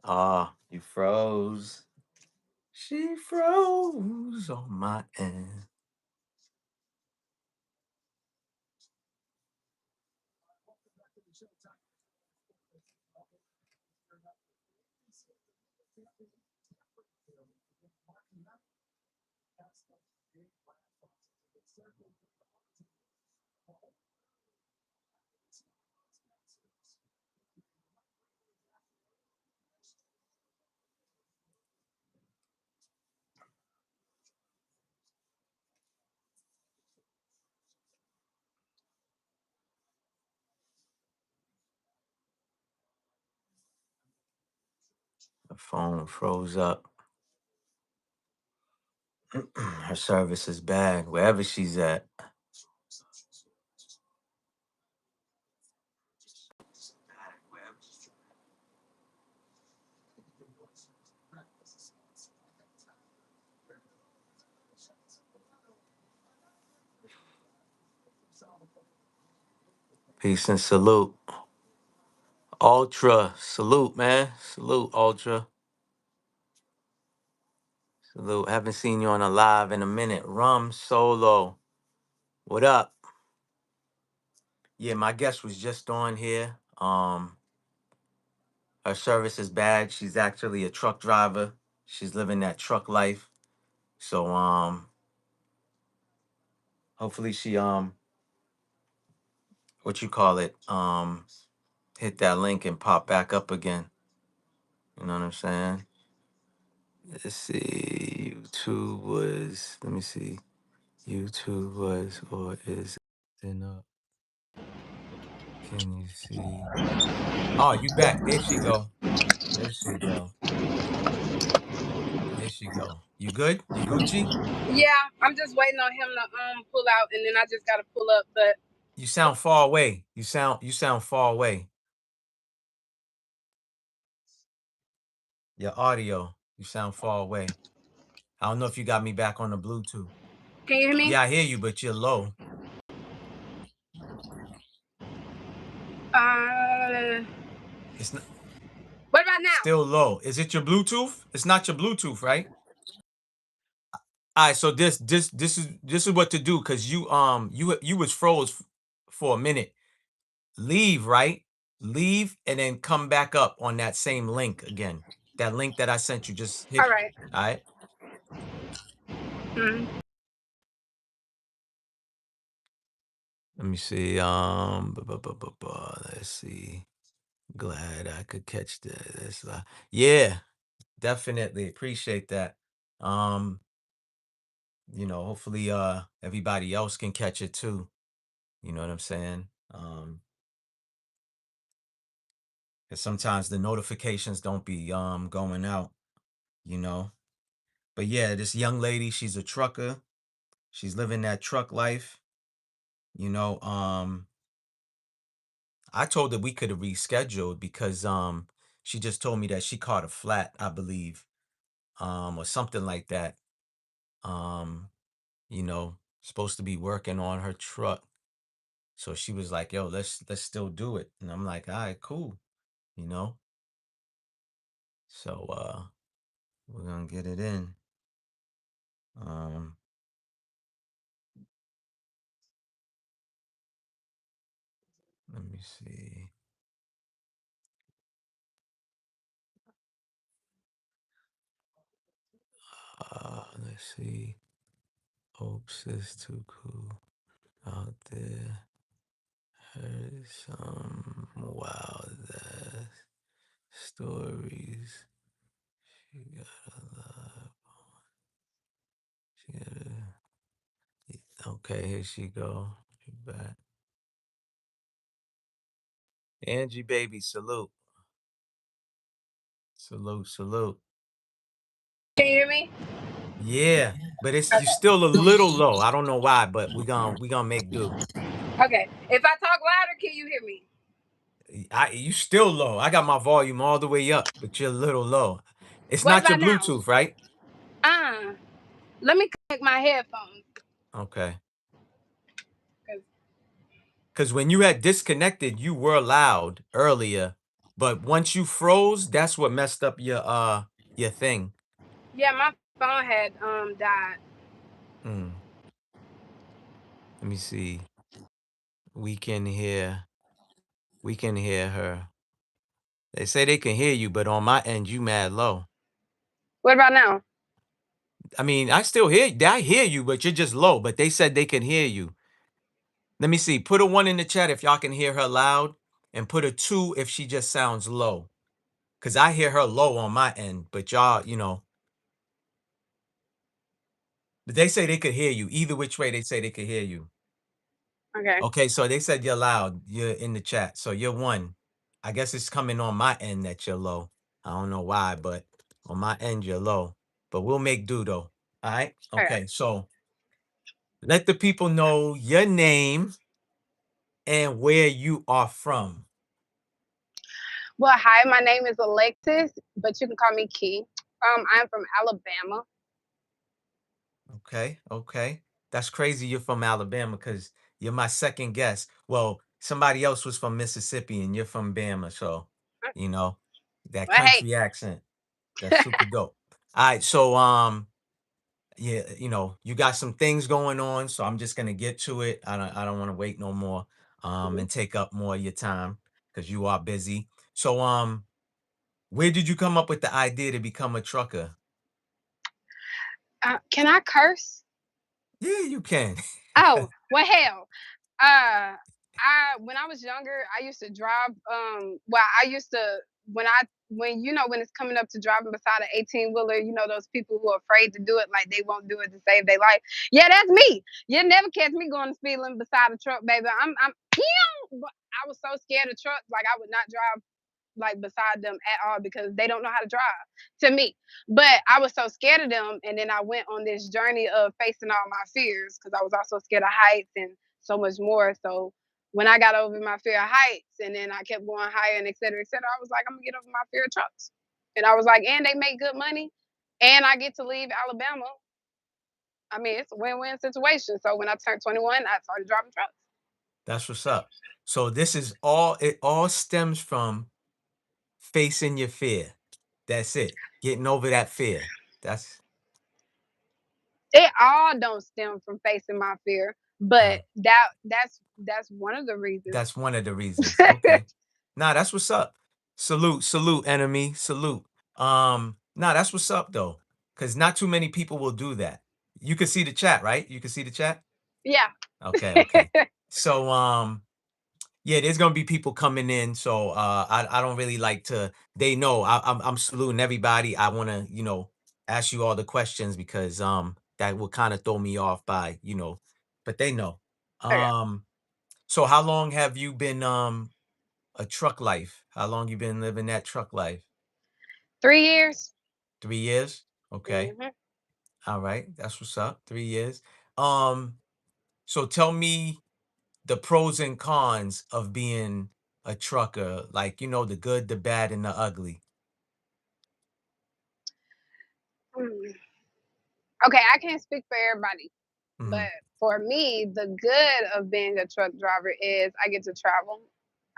Ah, you froze. She froze on my end. The phone froze up. Her service is bad wherever she's at. Peace and salute. Ultra. Salute, man. Salute, Ultra. Salute. Haven't seen you on a live in a minute. Rum Solo. What up? Yeah, my guest was just on here. Her service is bad. She's actually a truck driver. She's living that truck life. So hopefully she what you call it? Hit that link and pop back up again. You know what I'm saying? Let's see. YouTube was, let me see. YouTube was or is in up. Can you see? Oh, you back. There she go. There she go. There she go. You good? You Gucci? Yeah, I'm just waiting on him to pull out, and then I just gotta pull up. But You sound far away. You sound far away. Your audio. You sound far away. I don't know if you got me back on the Bluetooth. can you hear me? Yeah, I hear you, but you're low. It's not. What about now? Still low. Is it your Bluetooth? It's not your Bluetooth, right? All right, so this is what to do, because you was froze for a minute. Leave, right? Leave and then come back up on that same link again. That link that I sent you, just hit. All right. All right. Let me see. Let's see. Glad I could catch this. Yeah, definitely appreciate that. Hopefully everybody else can catch it too. You know what I'm saying? Because sometimes the notifications don't be going out, you know. But yeah, this young lady, she's a trucker. She's living that truck life. You know, I told her we could have rescheduled because she just told me that she caught a flat, I believe, or something like that. Supposed to be working on her truck. So she was like, yo, let's still do it. And I'm like, all right, cool. You know. So we're gonna get it in. Let me see. Let's see. Hopes is too cool out there. Heard some wild ass stories. She got a lot. She got a... Okay, here she go. She back. Angie, baby, salute. Salute, salute. Can you hear me? Yeah, but it's you still a little low. I don't know why, but we gonna make do. Okay. If I talk louder, can you hear me? You still low. I got my volume all the way up, but you're a little low. It's What not your about now? Bluetooth, right? Let me connect my headphones. Okay. Because when you had disconnected, you were loud earlier, But once you froze, that's what messed up your thing. Yeah, my phone had died. Mm. Let me see. We can hear her. They say they can hear you, but on my end, you mad low. What about now? I mean, I hear you, but you're just low. But they said they can hear you. Let me see. Put a 1 in the chat if y'all can hear her loud, and put a 2 if she just sounds low. Cause I hear her low on my end, but y'all, but they say they could hear you. Either which way, they say they could hear you. Okay. Okay, so they said you're loud. You're in the chat, so you're 1. I guess it's coming on my end that you're low. I don't know why, but on my end you're low. But we'll make do though. All right. Okay. Okay. So let the people know your name and where you are from. Well, hi, my name is Alexis, but you can call me Key. I'm from Alabama. Okay. Okay. That's crazy. You're from Alabama because you're my second guess. Well, somebody else was from Mississippi and you're from Bama. So, you know, that Well, hey. country accent. That's super dope. All right. So, yeah, you got some things going on. So I'm just gonna get to it. I don't want to wait no more, Mhm. and take up more of your time because you are busy. So, where did you come up with the idea to become a trucker? Can I curse? Yeah, you can. Oh, well, hell. Uh, when I was younger, I used to drive. Well, I used to when it's coming up to driving beside an 18-wheeler. Those people who are afraid to do it, like they won't do it to save their life. Yeah, that's me. You'll never catch me going the speed limit beside a truck, baby. I'm. But I was so scared of trucks, like I would not drive like beside them at all because they don't know how to drive to me. But I was so scared of them, and then I went on this journey of facing all my fears because I was also scared of heights and so much more. So when I got over my fear of heights, and then I kept going higher and et cetera, I was like, I'm gonna get over my fear of trucks. And I was like, and they make good money, and I get to leave Alabama. I mean, it's a win-win situation. So when I turned 21, I started driving trucks. That's what's up. So this is all. It all stems from facing your fear. That's it. Getting over that fear. That's It all don't stem from facing my fear, but uh, that's one of the reasons. that's one of the reasons. Okay. Nah, that's what's up. Salute, salute, enemy, salute. Nah, that's what's up though, because not too many people will do that. You can see the chat, right? You can see the chat. Yeah. Okay, okay. So, yeah, there's gonna be people coming in. So, I don't really like to. They know I'm saluting everybody. I want to, ask you all the questions because that will kind of throw me off by, but they know. Okay. Um, so how long have you been a truck life? How long you been living that truck life? 3 years. 3 years? Okay. Hmm. All right. That's what's up. 3 years. Um, so tell me the pros and cons of being a trucker, like, the good, the bad, and the ugly. Okay, I can't speak for everybody, Hmm. but for me, the good of being a truck driver is I get to travel.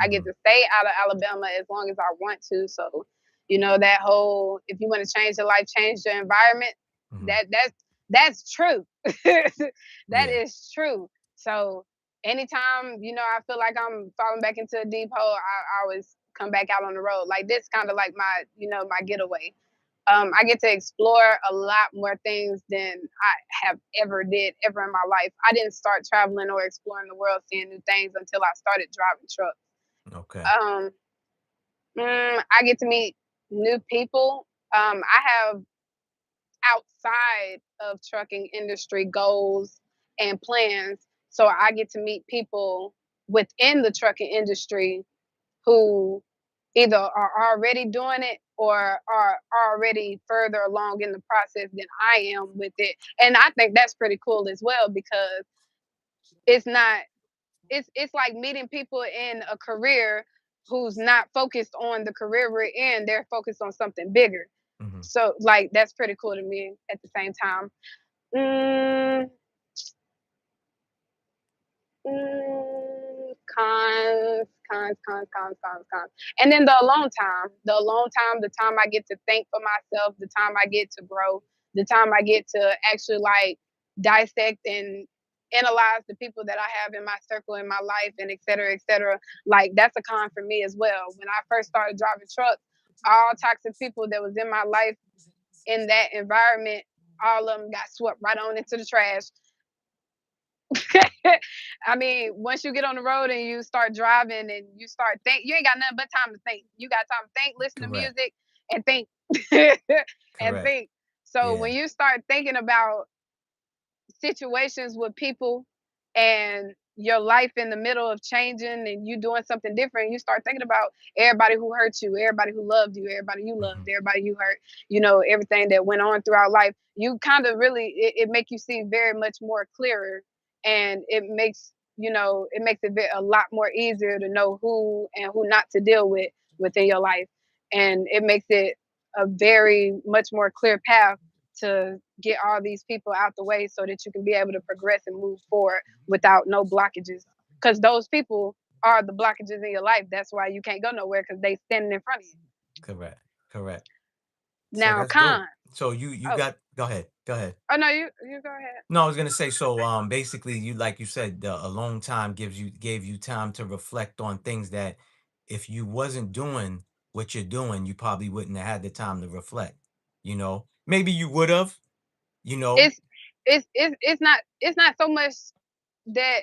I get Hmm. to stay out of Alabama as long as I want to. So, that whole if you want to change your life, change your environment. Hmm. That's true. That Yeah, is true. So anytime I feel like I'm falling back into a deep hole, I always come back out on the road. Like this, kind of like my getaway. I get to explore a lot more things than I have ever in my life. I didn't start traveling or exploring the world, seeing new things until I started driving trucks. okay. Um, I get to meet new people. I have outside of trucking industry goals and plans, so I get to meet people within the trucking industry who either are already doing it or are already further along in the process than I am with it. And I think that's pretty cool as well because it's not it's like meeting people in a career who's not focused on the career we're in, they're focused on something bigger. Hmm. So like that's pretty cool to me at the same time. Mm, Cons. And then the alone time. The time I get to think for myself, the time I get to grow, the time I get to actually like dissect and analyze the people that I have in my circle in my life and et cetera, et cetera. Like that's a con for me as well. When I first started driving trucks, all toxic people that was in my life in that environment, all of them got swept right on into the trash. I mean, once you get on the road and you start driving and you start think, you ain't got nothing but time to think. You got time to think, listen to Correct. music, and think, and Correct. think. So Yeah. when you start thinking about situations with people and your life in the middle of changing and you doing something different, you start thinking about everybody who hurt you, everybody who loved you, everybody you loved, Mhm. everybody you hurt, everything that went on throughout life. You kind of really, it make you see very much more clearer, and it makes it a lot more easier to know who and who not to deal with within your life. And it makes it a very much more clear path to get all these people out the way so that you can be able to progress and move forward without no blockages. Because those people are the blockages in your life. That's why you can't go nowhere because they standing in front of you. Correct. Correct. So Now, that's dope. con. So you Oh, got go ahead. Go ahead. oh no, you go ahead. No, I was gonna say, so basically you, like you said, the alone time gave you time to reflect on things that if you wasn't doing what you're doing, you probably wouldn't have had the time to reflect. Maybe you would have, you know. It's it's not so much that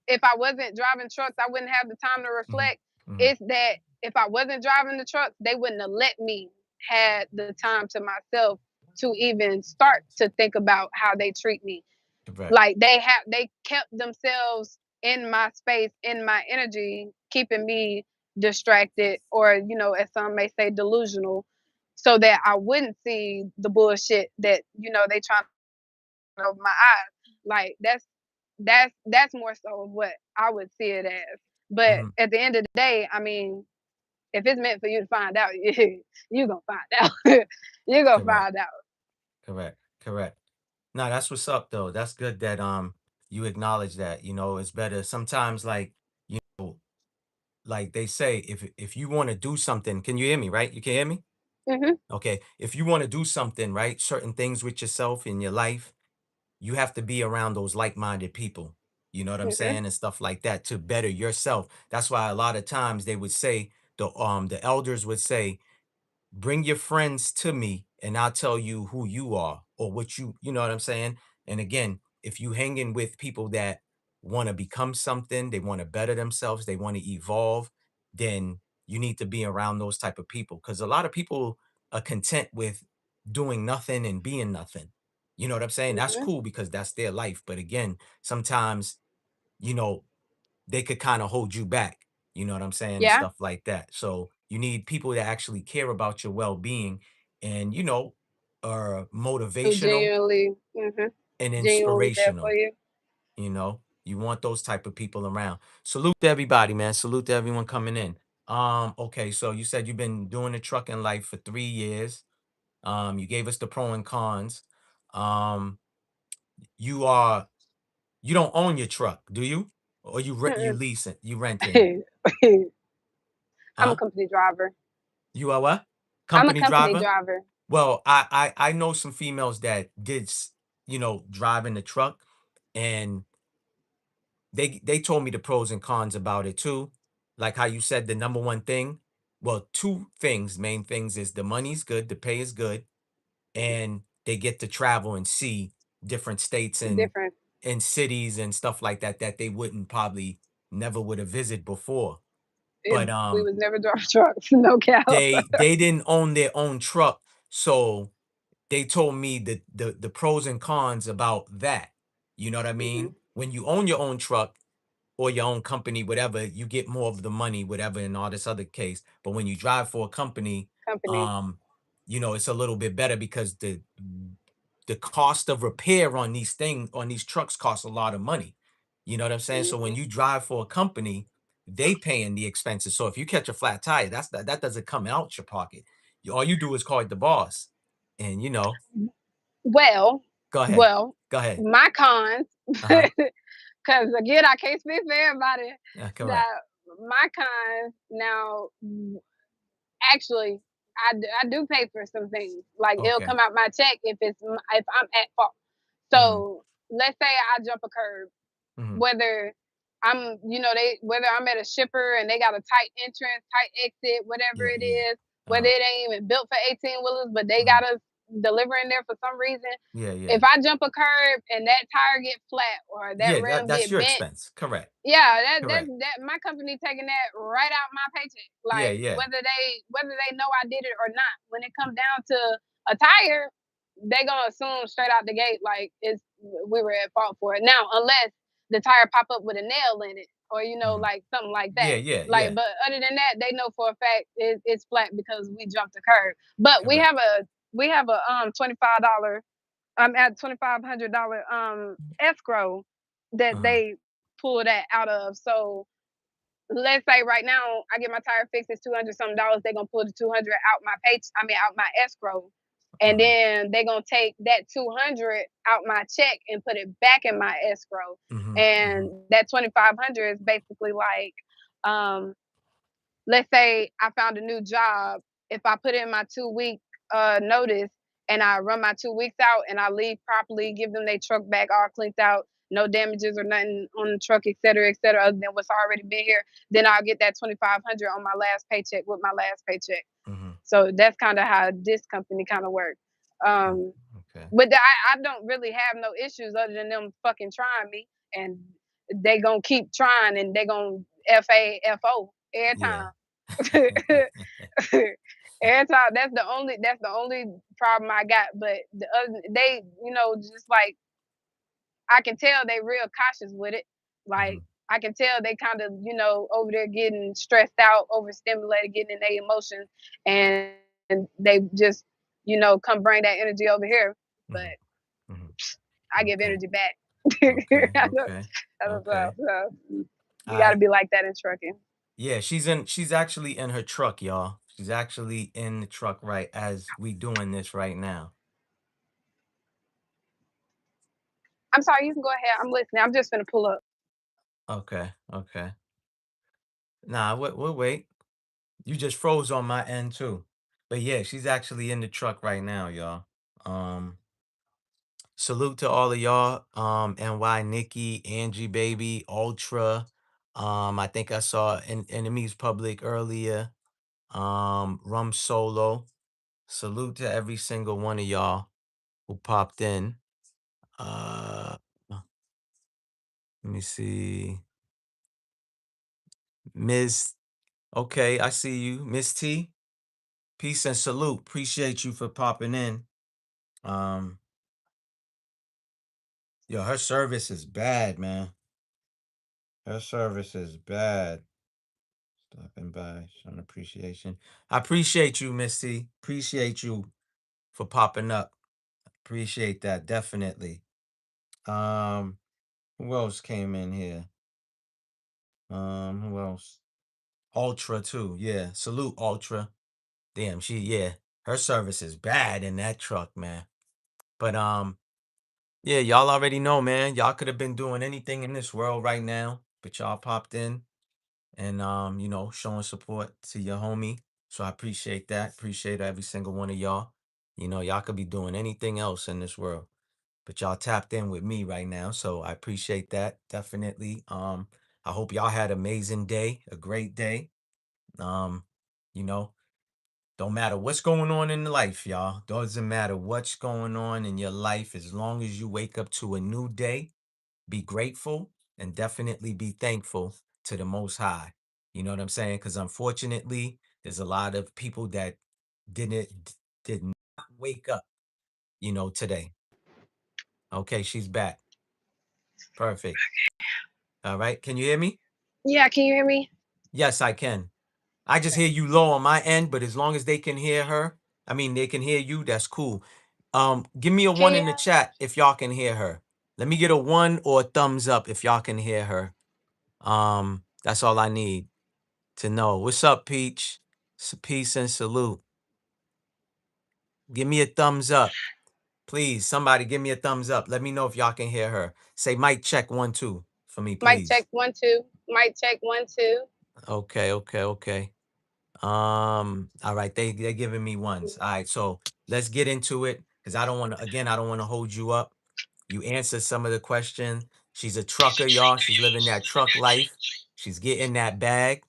if I wasn't driving trucks, I wouldn't have the time to Hmm. reflect. Hmm. It's that if I wasn't driving the trucks, they wouldn't have let me had the time to myself to even start to think about how they treat me. Correct. Like they kept themselves in my space, in my energy, keeping me distracted or, as some may say, delusional, so that I wouldn't see the bullshit that, they trying to over my eyes. Like that's more so of what I would see it as. But Hmm. at the end of the day, I mean, if it's meant for you to find out, you gonna find out. You're gonna Correct. find out. Correct. Correct. No, that's what's up though. That's good that you acknowledge that. It's better sometimes, like they say, if you want to do something, can you hear me, right? You can hear me? Hmm. Okay. If you want to do something, right, certain things with yourself in your life, you have to be around those like-minded people. You know what I'm Hmm. saying? And stuff like that to better yourself. That's why a lot of times they would say, the elders would say, bring your friends to me and I'll tell you who you are or what you know what I'm saying? And again, if you hanging with people that want to become something, they want to better themselves, they want to evolve, then you need to be around those type of people because a lot of people are content with doing nothing and being nothing. You know what I'm saying? That's Hmm. cool because that's their life. But again, sometimes, you know, they could kind of hold you back, you know what I'm saying, and Yeah. stuff like that. So you need people that actually care about your well-being and, are Who motivational genuinely, and genuinely there for inspirational. you. You want those type of people around. Salute to everybody, man. Salute to everyone coming in. Okay, so you said you've been doing the trucking life for 3 years. You gave us the pro and cons. Um, you are you don't own your truck, do you? Or you Mm-mm. lease it, you renting, I'm a huh? company driver. You are what? I'm a Company company driver? driver. Well, I know some females that did driving the truck, and they told me the pros and cons about it too. Like how you said the number one thing. Well, two things, main things is the money's good, the pay is good, and they get to travel and see different states Different. and cities and stuff like that that they wouldn't probably never would have visited before. If But we was never driving trucks, no cap. they didn't own their own truck, so they told me the pros and cons about that. You know what I Hmm. mean? When you own your own truck or your own company, whatever, you get more of the money, whatever, in all this other case. But when you drive for a company, Company. um, it's a little bit better because the cost of repair on these trucks costs a lot of money. You know what I'm saying? So when Hmm. you drive for a company, they paying the expenses. So if you catch a flat tire, that doesn't come out your pocket. All you do is call it the boss. And Well, go ahead. well, Go ahead. my cons. Uh-huh. Because again, I can't speak for everybody. Yeah, correct. That my cons now, actually, I do pay for some things. Like it'll Okay. come out my check if I'm at fault. Mm-hmm. So let's say I jump a curb, Mm-hmm. whether whether I'm at a shipper and they got a tight entrance, tight exit, whatever Yeah, it yeah. is, whether Uh-huh. it ain't even built for 18 wheelers, but they Mm-hmm. got us delivering there for some reason. Yeah, yeah. If I jump a curb and that tire get flat or that Yeah, rim that's get your bent, expense. Correct. yeah, Correct. that my company taking that right out my paycheck. Yeah, Like yeah. whether they know I did it or not. When it comes down to a tire, they gonna assume straight out the gate like it's we were at fault for it. Now, unless the tire pop up with a nail in it, or Mm-hmm. like something like Yeah, that. yeah, Like, yeah. but other than that, they know for a fact it's flat because we jumped the curb. But Correct. we have a $25 at $2,500 escrow that Uh-huh. they pull that out of. So let's say right now I get my tire fixed, it's 200 something dollars. They're gonna pull the 200 out my out my escrow. And Uh-huh. then they're gonna take that 200 out my check and put it back in my escrow. Mm-hmm. Mm-hmm. And that 2,500 is basically like, um, let's say I found a new job. If I put in my 2 week notice and I run my 2 weeks out and I leave properly, give them their truck back all cleaned out, no damages or nothing on the truck, et cetera, other than what's already been here, then I'll get that 2,500 on my last paycheck with my last paycheck. Mm-hmm. So that's kind of how this company kind of works. Oh, Um, okay. but I don't really have no issues other than them fucking trying me, and they gonna keep trying, and they gonna FAFO every Yeah. time. Every time. That's the only problem I got. But the other they, just like I can tell they real cautious with it. Mm-hmm. Like I can tell they kind of, over there getting stressed out, overstimulated, getting in their emotions, and they just, come bring that energy over here. But Mm-hmm. Mm-hmm. I give Okay. energy back. Okay. I don't, Okay. I don't know. Okay. So you got to I be like that in trucking. Yeah, she's actually in her truck, y'all. She's actually in the truck right as we doing this right now. I'm sorry. You can go ahead. I'm listening. I'm just gonna pull up. Okay. Okay. Nah, we'll wait. You just froze on my end too. But yeah, she's actually in the truck right now, y'all. Um, Salute to all of y'all. NY Nikki, Angie Baby, Ultra. I think I saw Enemies Public earlier. Rum Solo. Salute to every single one of y'all who popped in. Let me see. Ms. Okay, I see you. Miss T. Peace and salute. Appreciate you for popping in. Um, Yo, her service is bad, man. Her service is bad. Stopping by, showing appreciation. I appreciate you, Miss T. Appreciate you for popping up. Appreciate that, definitely. Um, who else came in here? Who else? Ultra too. Yeah. Salute Ultra. Damn, yeah. Her service is bad in that truck, man. But yeah, y'all already know, man. Y'all could have been doing anything in this world right now, but y'all popped in and showing support to your homie. So I appreciate that. Appreciate every single one of y'all. Y'all could be doing anything else in this world, but y'all tapped in with me right now. So I appreciate that. Definitely. I hope y'all had an amazing day, a great day. Um, you know, don't matter what's going on in life, y'all. Doesn't matter what's going on in your life as long as you wake up to a new day, be grateful and definitely be thankful to the Most High. You know what I'm saying? Because unfortunately, there's a lot of people that didn't did not wake up, today. Okay, she's back. Perfect. All right. Can you hear me? Yeah, can you hear me? Yes, I can. I just hear you low on my end, but as long as they can hear her, I mean they can hear you, that's cool. Give me a Can one you? in the chat if y'all can hear her. Let me get a one or a thumbs up if y'all can hear her. That's all I need to know. What's up, Peach? Peace and salute. Give me a thumbs up. Please, somebody give me a thumbs up. Let me know if y'all can hear her. Say mic check 1 2. for me, Mic please? check 1 2. Mic check 1 2. Okay. All right, they're giving me ones. All right, so let's get into it because I don't want to, again, I don't want to hold you up. You answered some of the question. She's a trucker, y'all. She's living that truck life. She's getting that bag.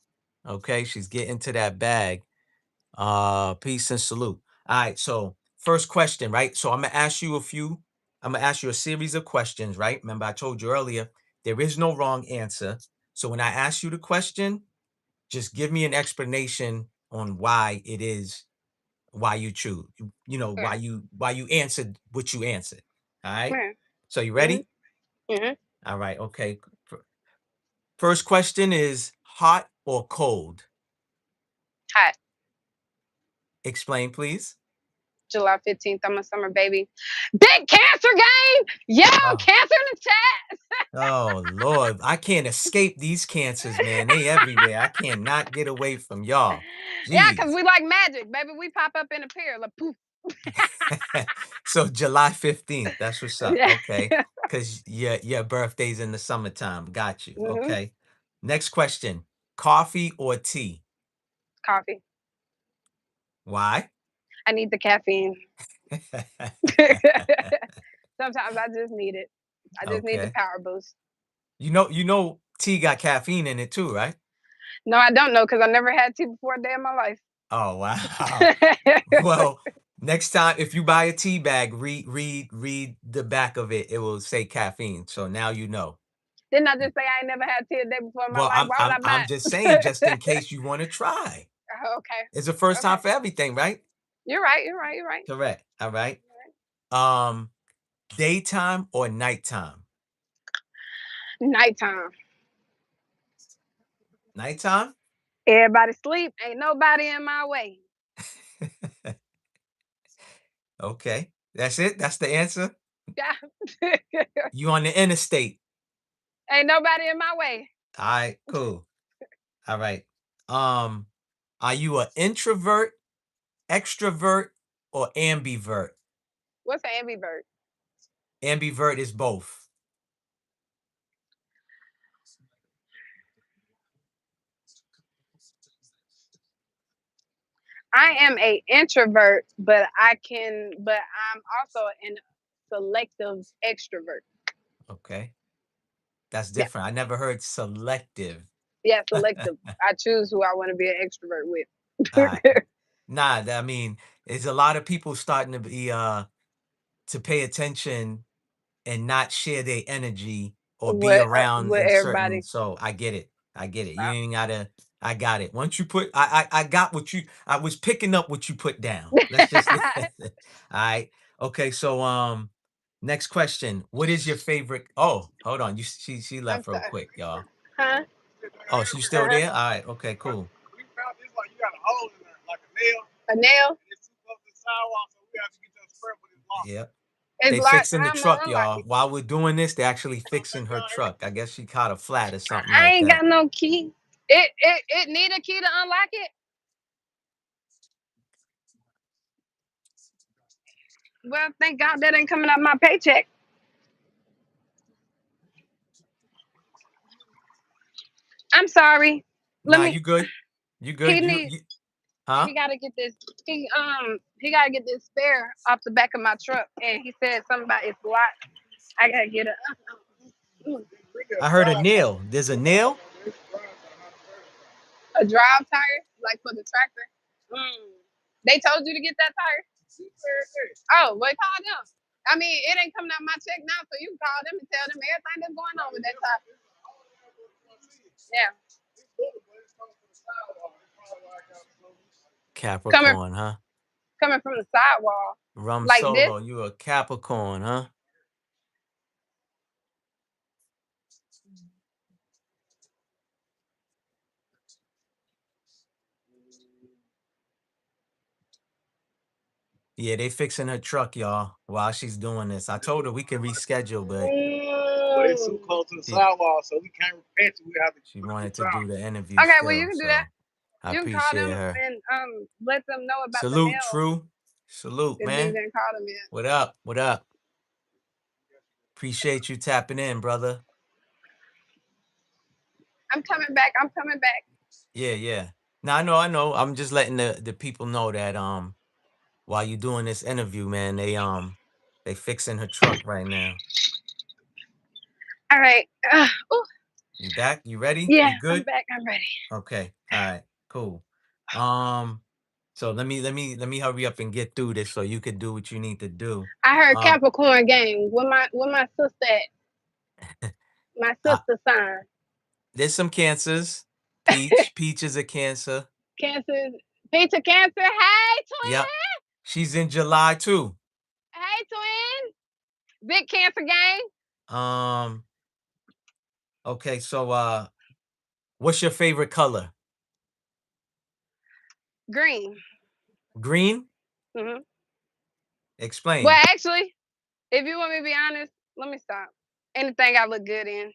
Okay, she's getting to that bag. Peace and salute. All right, so first question, right? So I'm gonna ask you a series of questions, right? Remember, I told you earlier, there is no wrong answer. So when I ask you the question, just give me an explanation on why it is why you choose, Okay. why you answered what you answered. All right. Come So you here. ready? Mhm. All right. Okay. First question is hot or cold? Hot. Explain, please. July 15th. I'm a summer baby. Big cancer game. Yo, Oh, cancer in the chat. oh Lord, I can't escape these cancers, man. They everywhere. I cannot get away from y'all. Yeah, because Jeez. we like magic, baby. We pop up in a pair. Like poof. So July 15th. That's what's up. Yeah. Okay. Because your birthday's in the summertime. Got you. Hmm. Okay. Next question. Coffee or tea? Coffee. Why? I need the caffeine. Sometimes I just need it. I just need the Okay. power boost. You know tea got caffeine in it too, right? No, I don't know because I never had tea before a day in my life. Oh wow. Well, next time if you buy a tea bag, read the back of it. It will say caffeine. So now you know. Didn't I just say I ain't never had tea a day before in my Well, life? I'm Why would I'm I I'm buy just saying it? just in case you want to try. Okay. It's the first time Okay. for everything, right? You're right. You're right. You're right. Correct. All right. Um, daytime or nighttime? Nighttime. Nighttime? Everybody sleep. Ain't nobody in my way. Okay. That's it? That's the answer? Yeah. You on the interstate. Ain't nobody in my way. All right, cool. All right. Um, are you an introvert, extrovert, or ambivert? What's an ambivert? Ambivert is both. I am a introvert, but I'm also an selective extrovert. Okay. That's Yeah. different. I never heard selective. Yeah, selective. I choose who I want to be an extrovert All right. with. Nah, I mean, there's a lot of people starting to be to pay attention and not share their energy or be around With in certain, everybody. so I get it. I get it. You Uh, ain't gotta I got it. Once you put I got what you I was picking up what you put down. Let's just all right. Okay, so next question. What is your favorite? Oh, hold on. She I'm left real sorry. quick, y'all. Huh? Oh, she's still Uh-huh. there? All right, okay, cool. We found this like you got a hole in there, like a nail, A nail? and it's too close to the sidewalk, so we have to get your spread, but it's locked. Yep. It's They locked. fixing the I'm gonna truck, unlock y'all. it. While we're doing this, they actually Come fixing back her down here. truck. I guess she caught a flat or something I like ain't that. got no key. It need a key to unlock it. Well, thank God that ain't coming out my paycheck. I'm sorry. Let Nah, me. you good. You He good. need. You huh? He gotta get this. He gotta get this spare off the back of my truck, and he said something about it's locked. I gotta get it. Really a I heard a drive time. nail. There's a nail? It's a drive time, not a service time. A drive tire, like for the tractor. They told you to get that tire. She said that. Oh, well, call them. I mean, it ain't coming out my check now, so you can call them and tell them everything that's going on with that tire. It's a hole in there, but you want to see it. Yeah, It's little, but it's coming from the sidewalk. It's probably why I got it closed. coming Capricorn, huh? coming from the sidewall Rum like this. Solo, you a Capricorn, huh? Yeah, they fixing her truck, y'all, while she's doing this. I told her we could reschedule, but But it's too close to the she, sidewalk, so we can't repent it. We have to she put it wanted to down. do the interview Okay, well you still, can do that. so I You can call appreciate them her. and let them know about the Salute, nail. True. Salute, If you man. didn't call them yet. What up? What up? Appreciate you tapping in, brother. I'm coming back. I'm coming back. Yeah, yeah. Now I know. I'm just letting the people know that while you doing this interview, man, they fixing her truck right now. All right. Ooh, You back? You ready? yeah, You I'm good? back. I'm ready. Okay. All right. Cool. Um, so let me hurry up and get through this so you could do what you need to do. I heard Um, Capricorn gang. Where my sister at? My uh, sister sign. there's some cancers. Peach is a cancer. Cancer. Peter Cancer. Hey, Yep. twin. She's in July too. Hey, twin. Big Cancer gang. Um, okay, so what's your favorite color? Green. Green? Hmm. Well, Explain. actually, if you want me to be honest, let me stop. Anything I look good in,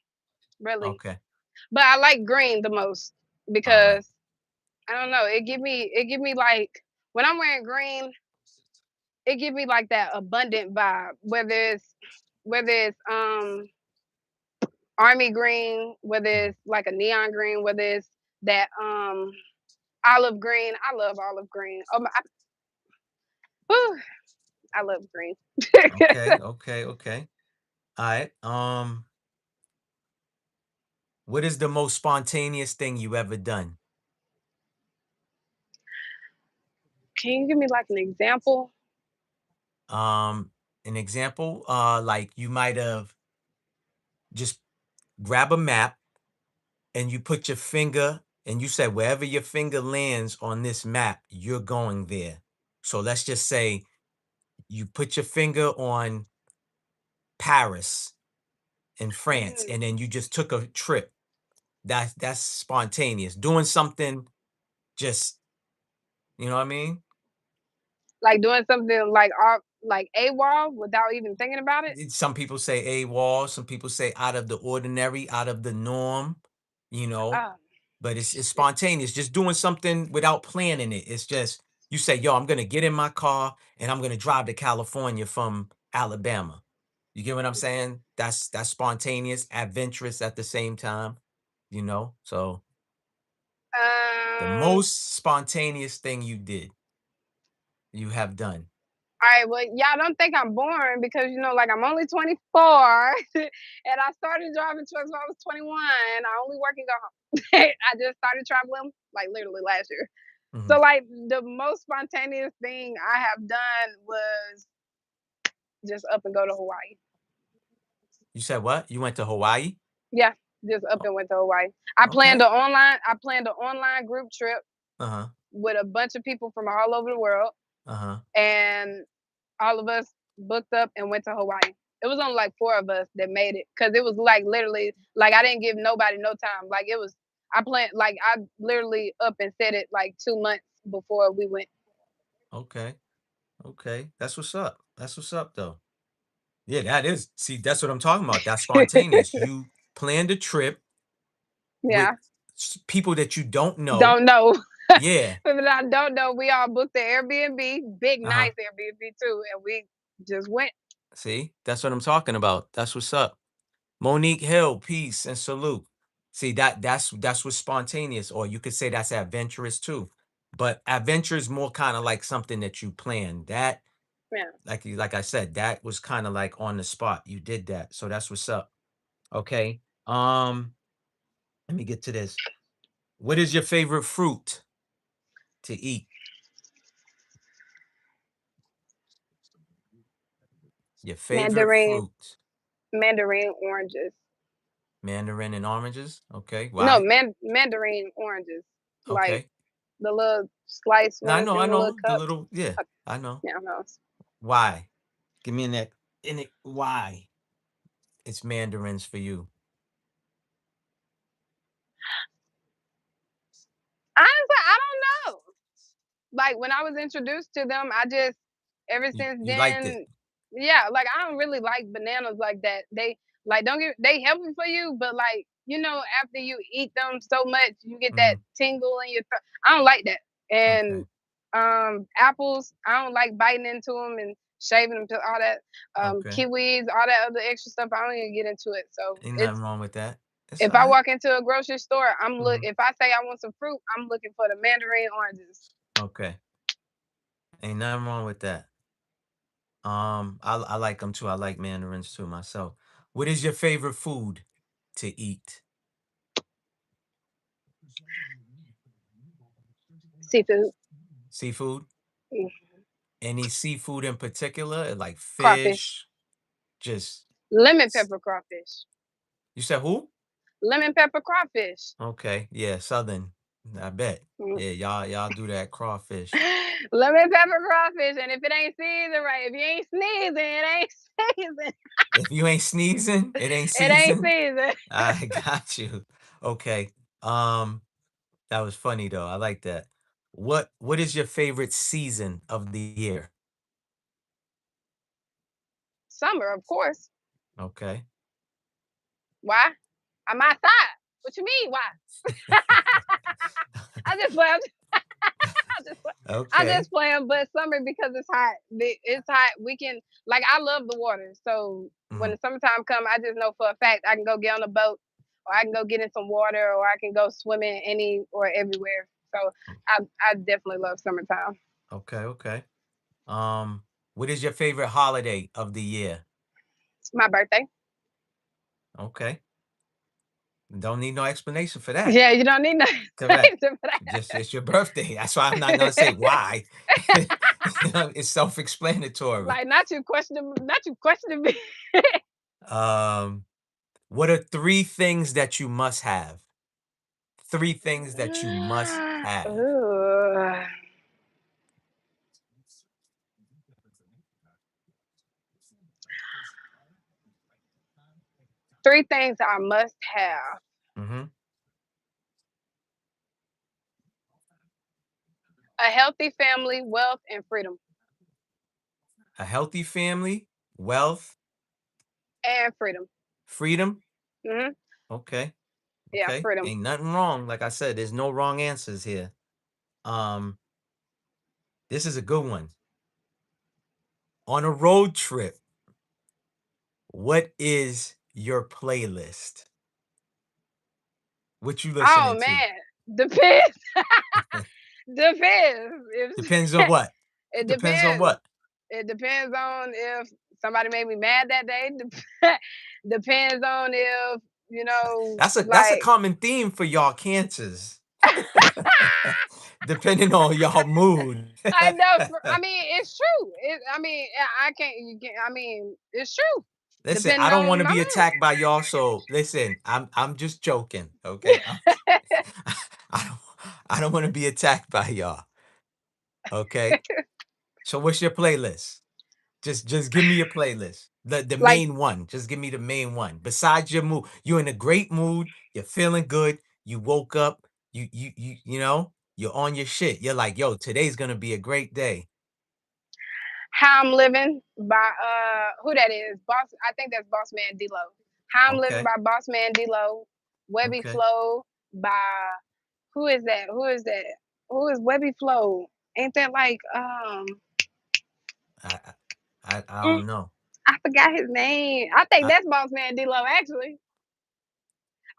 really. Okay. But I like green the most All right. because I don't know. It give me like when I'm wearing green, it give me like that abundant vibe. Whether it's army green, whether Mhm. it's like a neon green, whether it's that olive green. I love olive green. Oh my, whew, I love green. Okay, okay, okay. All right. What is the most spontaneous thing you ever done? Can you give me like an example? Um, an example, like you might have just grab a map and you put your finger and you said wherever your finger lands on this map, you're going there. So let's just say you put your finger on Paris in France Mm, and then you just took a trip. That's spontaneous. Doing something just, you know what I mean? like doing something like off, like AWOL without even thinking about it. Some people say AWOL, some people say out of the ordinary, out of the norm, you know, Oh, but it's spontaneous, just doing something without planning it. It's just you say, yo, I'm gonna get in my car and I'm gonna drive to California from Alabama. You get what I'm saying? That's spontaneous, adventurous at the same time, you know. So the um, most spontaneous thing you have done. all right, well, y'all don't think I'm boring because like I'm only 24, and I started driving trucks when I was 21. I only work and go home. I just started traveling like literally last year. Mhm. So like the most spontaneous thing I have done was just up and go to Hawaii. You said what? You went to Hawaii? Yeah, just up Oh, and went to Hawaii. okay. I planned an Uh-huh. Group trip Uh-huh. with a bunch of people from all over the world, Uh-huh. and all of us booked up and went to Hawaii. It was only like four of us that made it because it was like literally like I didn't give nobody no time. Like it was I planned like I literally up and said it like 2 months before we went. Okay. Okay. That's what's up. That's what's up though. Yeah, that is. See, that's what I'm talking about. That's spontaneous. You planned a trip with Yeah, people that you don't know. don't know. Yeah. People that I don't know, we all booked the Airbnb, big Uh-huh. nice Airbnb too, and we just went. See, that's what I'm talking about. That's what's up. Monique Hill, peace and salute. See, that's what's spontaneous, or you could say that's adventurous too. But adventure is more kind of like something that you plan. That, Yeah. like I said, that was kind of like on the spot. You did that. So that's what's up. Okay. Let me get to this. What is your favorite fruit to eat? Your favorite Mandarin, fruit. mandarin oranges. Mandarin and oranges? Okay. No, Why? mandarin oranges. Like Okay. the little sliced Now ones I in the little know the cups. little, yeah, Uh, I know. Yeah, no. Why? Give me in it why it's mandarins for you. Honestly, I don't know. Like when I was introduced to them, I just ever since You liked it. then, yeah, like I don't really like bananas like that. They like don't get they healthy for you, but like after you eat them so much, you get that Mhm. tingle in your throat. I don't like that. And Okay. apples, I don't like biting into them and shaving them to all that. Okay. Kiwis, all that other extra stuff. I don't even get into it. So Ain't nothing it's wrong with that. It's If all I right. walk into a grocery store, Mhm. if I say I want some fruit, I'm looking for the mandarin oranges. Okay. Ain't nothing wrong with that. I like them too. I like mandarins too myself. What is your favorite food to eat? Seafood. Seafood? Mm, Any seafood in particular? Like crawfish. fish? Just Lemon s- pepper crawfish. you said who? Lemon pepper crawfish. Okay. Yeah, southern. I bet. Mm. Yeah, y'all do that crawfish. Lemon pepper crawfish. And if it ain't seasoned right, if you ain't sneezing, it ain't seasoned. If you ain't sneezing, it ain't It ain't seasoned. seasoned. I got you. Okay. That was funny though. I like that. What is your favorite season of the year? Summer, of course. Okay. Why? I'm outside. What you mean? Why? I just play. I just play. I Okay. just play 'em, but summer because it's hot. It's hot. We can like I love the water. So when Mhm. the summertime come, I just know for a fact I can go get on a boat, or I can go get in some water, or I can go swimming any or everywhere. So I definitely love summertime. Okay, okay. Um, what is your favorite holiday of the year? It's my birthday. Okay. Don't need no explanation for that. Yeah, you don't need no Correct. explanation for Just it's your birthday. That's why I'm not gonna say that. why. It's self-explanatory. Like not you questioning me. Um, what are three things that you must have? Three things that you must have. Ooh. Three things I must have: Hmm. a healthy family, wealth, and freedom. A healthy family, wealth, And freedom. freedom. Hmm. Okay. Yeah, Okay. freedom. Ain't nothing wrong. Like I said, there's no wrong answers here. Um, this is a good one. On a road trip, what is your playlist? What you Oh listening to? man, depends. Depends. Depends on what? It Depends on depends. what? It depends on if somebody made me mad that day. Depends on if That's a like. common theme for y'all cancers. Depending on y'all mood. I know. I mean, it's true. I mean, I can't. You can't. I mean, it's true. Listen, I Depending don't on want to my be mood. attacked by y'all, so listen, I'm just joking, okay? I don't I don't want to be attacked by y'all, okay? So what's your playlist? Just give me your playlist. The Like main one. Just give me the main one. Besides your mood, you're in a great mood, you're feeling good, you woke up, you're on your shit. You're like, "Yo, today's going to be a great day." How I'm Living by who that is? Boss. I think that's Boss Man D-Lo. How I'm Living Okay. by Boss Man D-Lo. Webby Okay. Flow by who is that? Who is that? Who is Webby Flow? Ain't that like I I mm, don't know. I forgot his name. I think I, that's Boss Man D-Lo actually.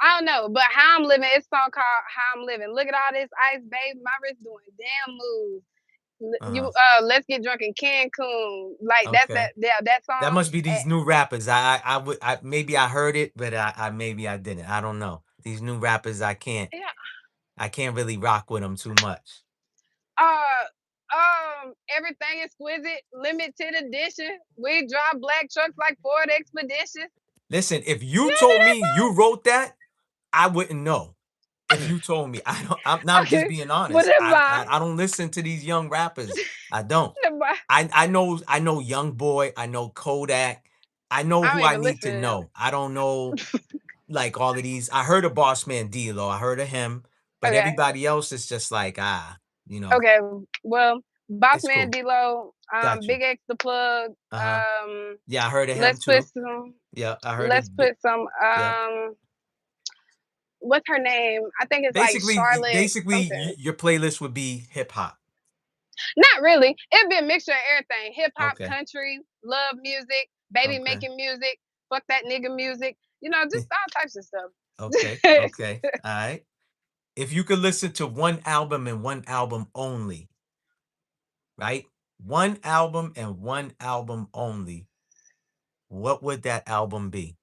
I don't know, but How I'm Living, it's a song called How I'm Living. Look at all this ice, babe. My wrist doing damn moves. You uh let's get drunk in Cancun. Like that's okay. that yeah, that That song. must be these new rappers. I maybe I heard it, but I maybe I didn't. I don't know. These new rappers Yeah. I can't really rock with them too much. Everything exquisite, limited edition. We drive black trucks like Ford Expeditions. Listen, if You you don't told know me you wrote that, I wouldn't know. If you told me, I don't. I'm that song? just Okay. being What honest. am I? I don't listen to these young rappers. I don't. What am I? I know Young Boy. I know Kodak. I know I who don't I even need listen to to them. know. I don't know like all of these. I heard of Boss Man D-Lo. I heard of him, but Okay. everybody else is just like Okay. Well, Boss it's Man cool. D-Lo, Got you. Big X the Plug, Uh-huh. Yeah, I heard of him let's put too. some Yeah, I heard let's it. put some Yeah. what's her name? I think it's like Charlotte Basically, something. your playlist would be hip hop. Not really. It'd be a mixture of everything. Hip hop, Okay. country, love music, baby Okay. making music, fuck that nigga music. Just all types of stuff. Okay. Okay. All right. If you could listen to one album and one album only, right? One album and one album only, what would that album be?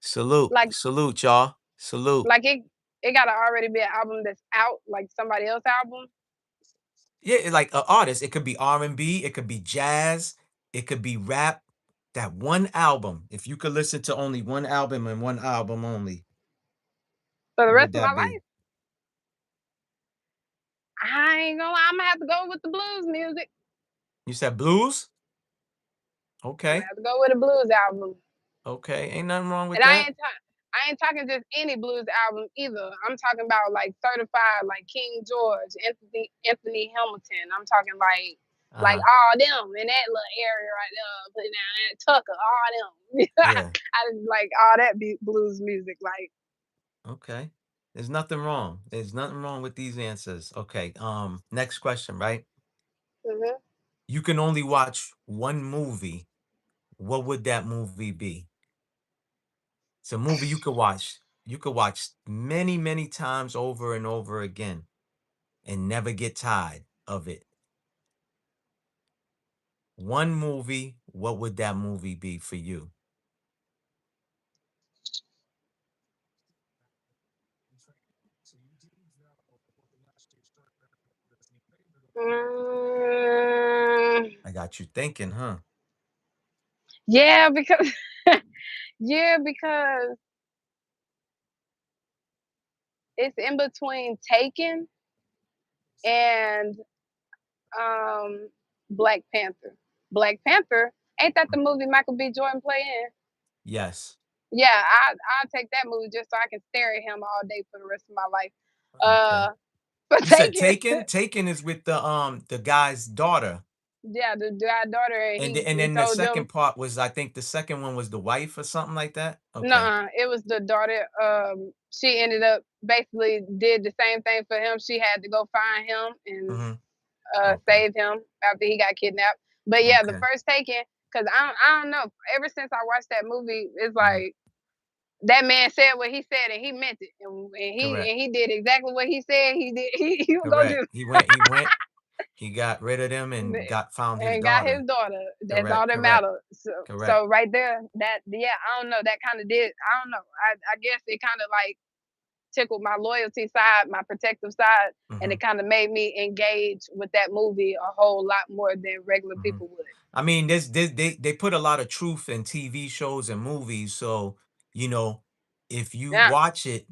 Salute. Like Salute, y'all. Salute. like it gotta already be an album that's out, like somebody else's album. Yeah, like an artist. It could be R&B, it could be jazz, it could be rap. That one album, if you could listen to only one album and one album only, For the what rest would of my that be? life. I ain't gonna lie, I'm gonna have to go with the blues music. You said blues? I'm gonna Okay. have to go with a blues album. Okay. Ain't nothing wrong with And that. I ain't talking just any blues album either. I'm talking about like certified, like King George, Anthony Hamilton. I'm talking like Uh-huh. all them in that little area right there, putting down that Tucker, all them. Yeah. I just like all that blues music. Like, Okay. There's nothing wrong. There's nothing wrong with these answers. Okay. Next question, right? hmm You can only watch one movie. What would that movie be? It's a movie you could watch. You could watch many, many times over and over again and never get tired of it. One movie, what would that movie be for you? mm, I got you thinking, huh? yeah, because yeah, because it's in between Taken and um Black Panther. Black Panther, ain't that the movie Michael B. Jordan play in? Yes. Yeah, I'll take that movie just so I can stare at him all day for the rest of my life. Okay. But You said Taken, Taken? Taken is with the guy's daughter. yeah, the goddaughter, and And he then the told them second part was, I think the second one was the wife or something like that. Okay. no, it was the daughter. She ended up basically did the same thing for him. She had to go find him and Mm-hmm. Okay. save him after he got kidnapped. But yeah, the Okay. first Taken, because I don't know. Ever since I watched that movie, it's Mhm. like that man said what he said and he meant it, Correct. and he did exactly what he said he did. He was gonna Correct. do He got rid of them and found his and got daughter. his daughter. That's all Correct. that Correct. matters. So Correct. right there, that yeah, I don't know. That kind of did. I don't know. I guess it kind of like tickled my loyalty side, my protective side, and Mm-hmm. it kind of made me engage with that movie a whole lot more than regular Mm-hmm. people would. I mean, they put a lot of truth in TV shows and movies. So, you know, if you Yeah, watch it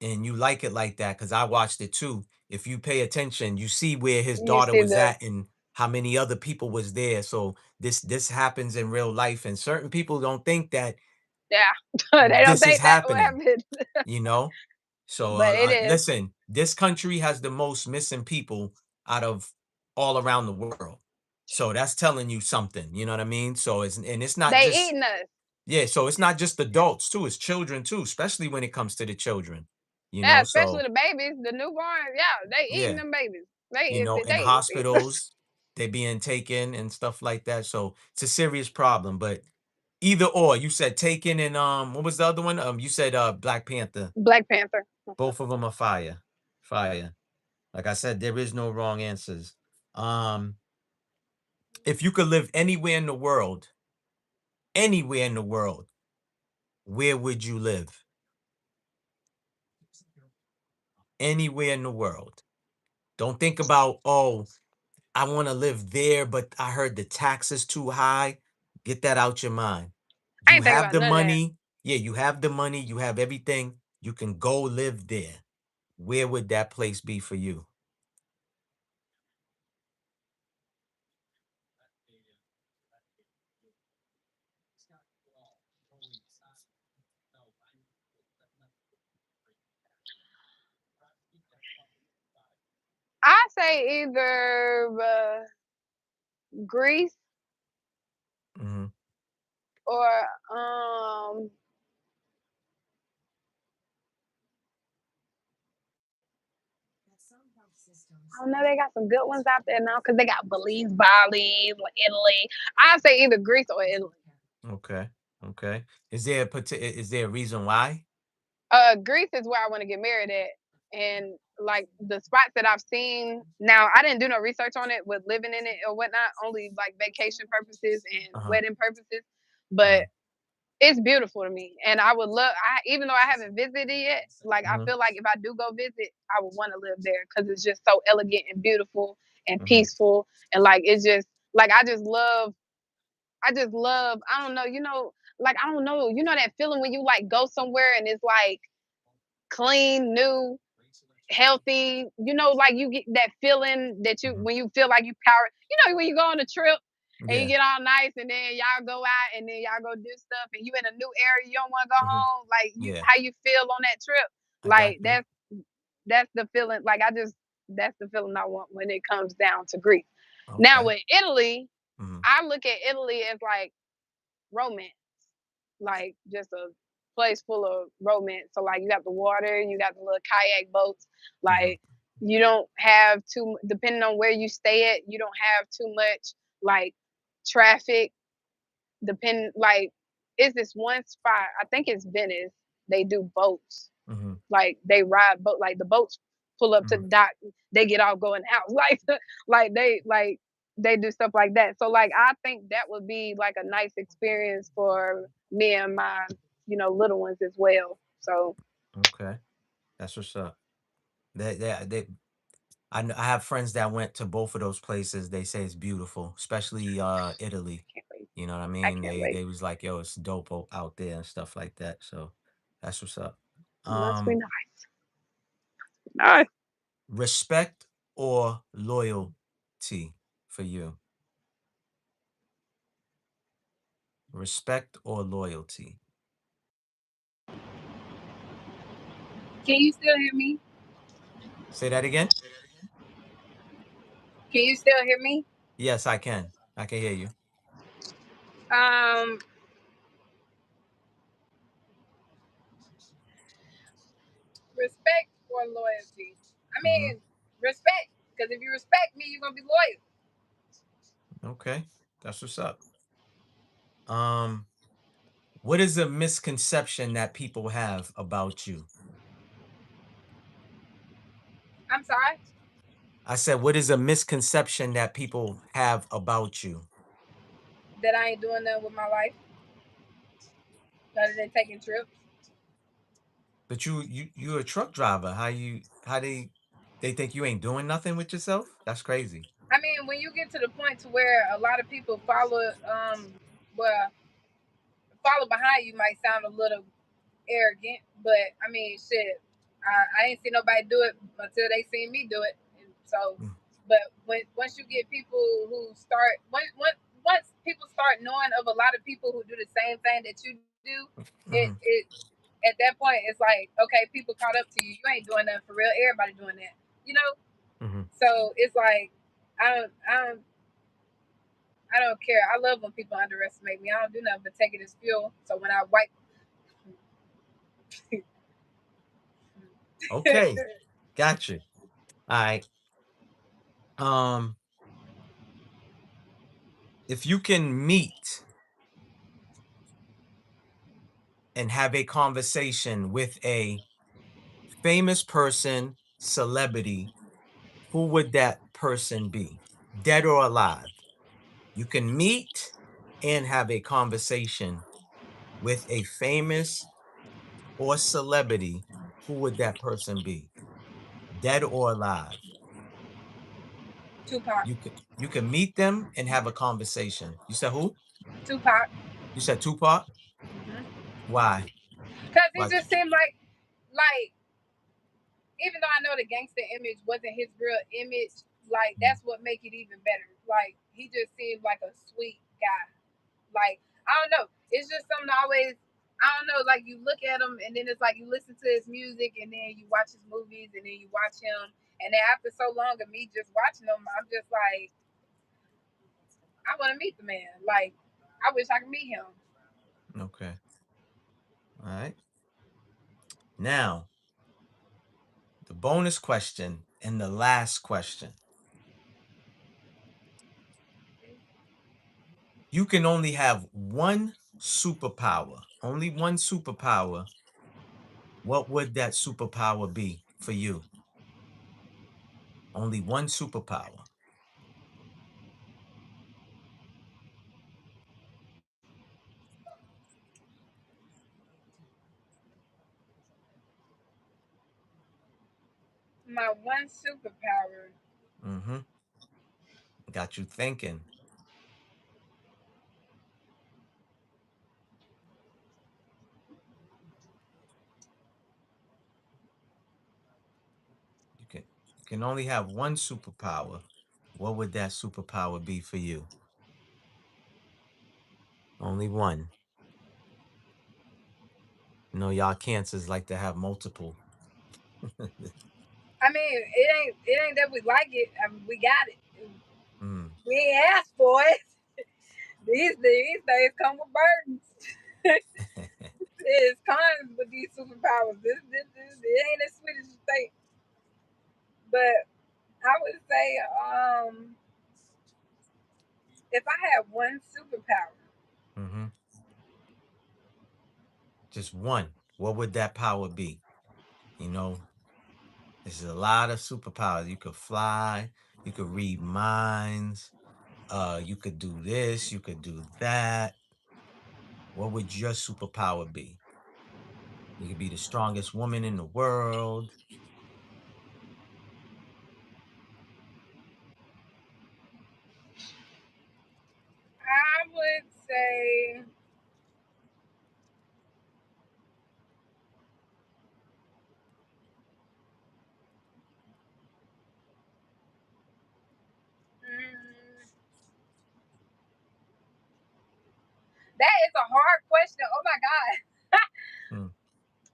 and you like it like that, because I watched it too. If you pay attention, you see where his you daughter see was the at and how many other people was there. So this happens in real life, and certain people don't think that yeah. They don't this is think that what happening. happened, You know. So but it is. listen, this country has the most missing people out of all around the world. So that's telling you something. You know what I mean? So it's not They just, eating us. yeah. So it's not just adults too. It's children too, especially when it comes to the children. You Yeah, know. especially So the babies, the newborns. Yeah, they eating yeah. them babies. You know, in They hospitals, they being taken and stuff like that. So it's a serious problem. But either or, you said taken and what was the other one? You said Black Panther. Black Panther. Both of them are fire. Fire. Like I said, there is no wrong answers. Um, if you could live anywhere in the world, where would you live? Anywhere in the world. Don't think about, oh, I want to live there, but I heard the tax is too high. Get that out your mind. I You ain't thinking have about the none of that. money. Yeah, you have the money. You have everything. You can go live there. Where would that place be for you? I say either Greece Hmm. or I don't know. They got some good ones out there now because they got Belize, Bali, Italy. I say either Greece or Italy. Okay. Okay. Is there a reason why? Greece is where I want to get married at, and like the spots that I've seen. Now, I didn't do no research on it with living in it or whatnot, only like vacation purposes and Uh-huh. wedding purposes. But Uh-huh. it's beautiful to me, and I would love. Even though I haven't visited yet, like I Mhm. feel like if I do go visit, I would want to live there because it's just so elegant and beautiful and Mhm. peaceful, and like it's just like I just love. I don't know, like I don't know, that feeling when you like go somewhere and it's like clean, new, healthy. Like you get that feeling that you Mhm. when you feel like you power. When you go on a trip and you Yeah. get all nice, and then y'all go out and then y'all go do stuff, and you in a new area, you don't want to go Mhm. home. Like Yeah. how you feel on that trip. I got Like you. that's the feeling. Like that's the feeling I want when it comes down to Greece. Now Okay. with Italy, Mhm. I look at Italy as like romance, like just a place full of romance. So like you got the water, you got the little kayak boats. Mhm. Like you don't have too, depending on where you stay at, you don't have too much like traffic. Like it's this one spot. I think it's Venice. They do boats. Mhm. Like they ride boat. Like the boats pull up to Mhm. the dock. They get off going out. Like they do stuff like that. So like I think that would be like a nice experience for me and my little ones as well. So Okay. That's what's up. They I have friends that went to both of those places. They say it's beautiful, especially Italy. can't wait. You know what I I mean? can't They wait. was like, "Yo, it's dope out there and stuff like that." So that's what's up. Must be Um, nice. Nice. respect or loyalty for you? Respect or loyalty? Can you still hear me? Say that again? Can you still hear me? Yes, I can. I can hear you. Um, respect or loyalty? I Mhm. mean, respect. Because if you respect me, you're gonna be loyal. Okay. That's what's up. Um, what is a misconception that people have about you? I'm sorry I said, what is a misconception that people have about you? that I ain't doing nothing with my life other than taking trips. But you're a truck driver. How they think you ain't doing nothing with yourself? That's crazy. I mean, when you get to the point to where a lot of people well, follow behind you might sound a little arrogant, but I mean, shit, I ain't seen nobody do it until they seen me do it. And so, Mm, but once you get people who start, once people start knowing of a lot of people who do the same thing that you do, mhm, it at that point it's like, okay, people caught up to you. You ain't doing nothing for real. Everybody doing that, you know. mhm. So it's like I don't care. I love when people underestimate me. I don't do nothing but take it as fuel. So when I wipe, Okay, gotcha. All right. Um, if you can meet and have a conversation with a famous person, celebrity, who would that person be? Dead or alive? You can meet and have a conversation with a famous or celebrity, who would that person be? Dead or alive? Tupac, You can meet them and have a conversation. You said who? Tupac, You said Tupac? because Why? he Why? just seemed like even though I know the gangster image wasn't his real image, like Mm, that's what make it even better. Like he just seemed like a sweet guy. Like I don't know, it's just something I always. I don't know, like you look at him and then it's like you listen to his music and then you watch his movies and then you watch him and then after so long of me just watching him, I'm just like, I want to meet the man. Like, I wish I could meet him. okay. All right. Now, the bonus question and the last question. You can only have one superpower, only one superpower, what would that superpower be for you? Only one superpower. My one superpower. Mm-hmm. Got you thinking. You can only have one superpower. What would that superpower be for you? Only one. You know, y'all cancers like to have multiple. I mean, it ain't that we like it. I mean, we got it. Mm. We ain't asked for it. These days come with burdens. It's cons with these superpowers. It ain't as sweet as you think. But I would say, if I had one superpower, Mm-hmm. Just one. What would that power be? You know, there's a lot of superpowers. You could fly, you could read minds, you could do this, you could do that. What would your superpower be? You could be the strongest woman in the world. I would say, mm, that is a hard question. Oh my god. Hmm.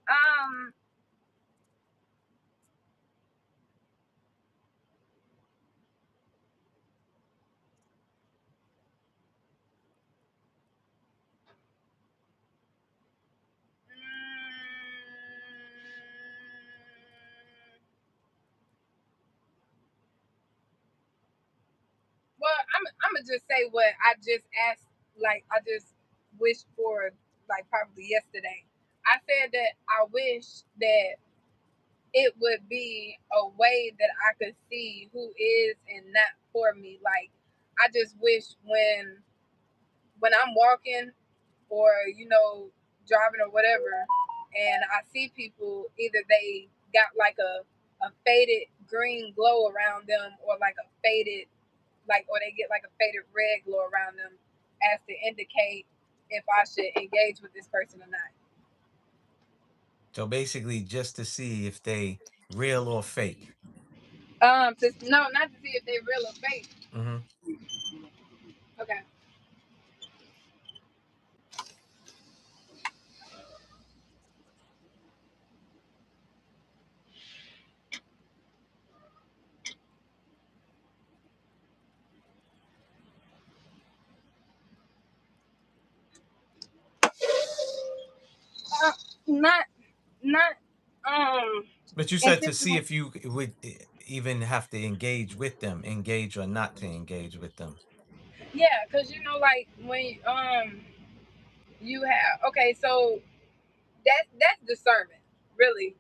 Um, well, I'm gonna just say what I just asked. Like I just wished for, like probably yesterday. I said that I wish that it would be a way that I could see who is and not for me. Like I just wish when I'm walking or driving or whatever, and I see people, either they got like a faded green glow around them, or like a faded, like, or they get like a faded red glow around them, as to indicate if I should engage with this person or not. So basically, just to see if they real or fake. No, not to see if they real or fake. Mm-hmm. Okay. Uh, not, not, um, But you said to see intentional. if you would even have to engage with them, engage or not to engage with them. Yeah, because like when you have, okay, so that's discernment, really.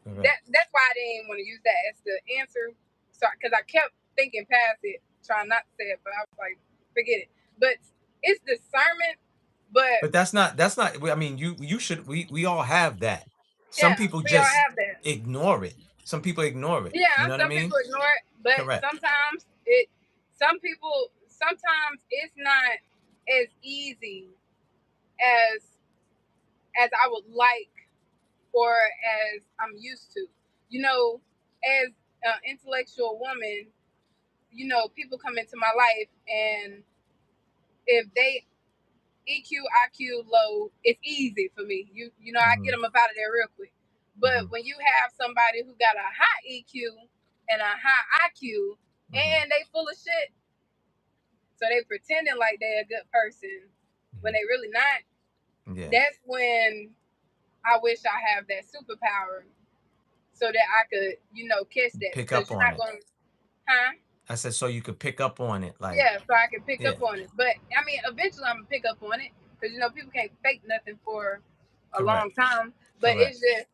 Correct. That's why I didn't want to use that as the answer. So because I kept thinking past it, trying not to say it, but I was like, forget it. But it's discernment. But But that's not I mean, you should we all have that. Some yeah, people we all just have that. ignore it. Some people ignore it. Yeah, You know what I some people mean? ignore it, but Correct. sometimes sometimes it's not as easy as I would like, or as I'm used to. As an intellectual woman, people come into my life, and if they EQ, IQ low, it's easy for me. I get Hmm. them up out of there real quick. Hmm. But when you have somebody who got a high EQ and a high IQ, Hmm. and they full of shit, so they pretending like they're a good person when Hmm. they really not, Yeah. that's when I wish I have that superpower, so that I could, catch that, Pick because up you're on not it. going to, huh? I said so you could pick up on it. Like, Yeah, so I can pick yeah. up on it. But I mean, eventually I'm gonna pick up on it, because you know people can't fake nothing for a long Correct. time. But Correct. it's just,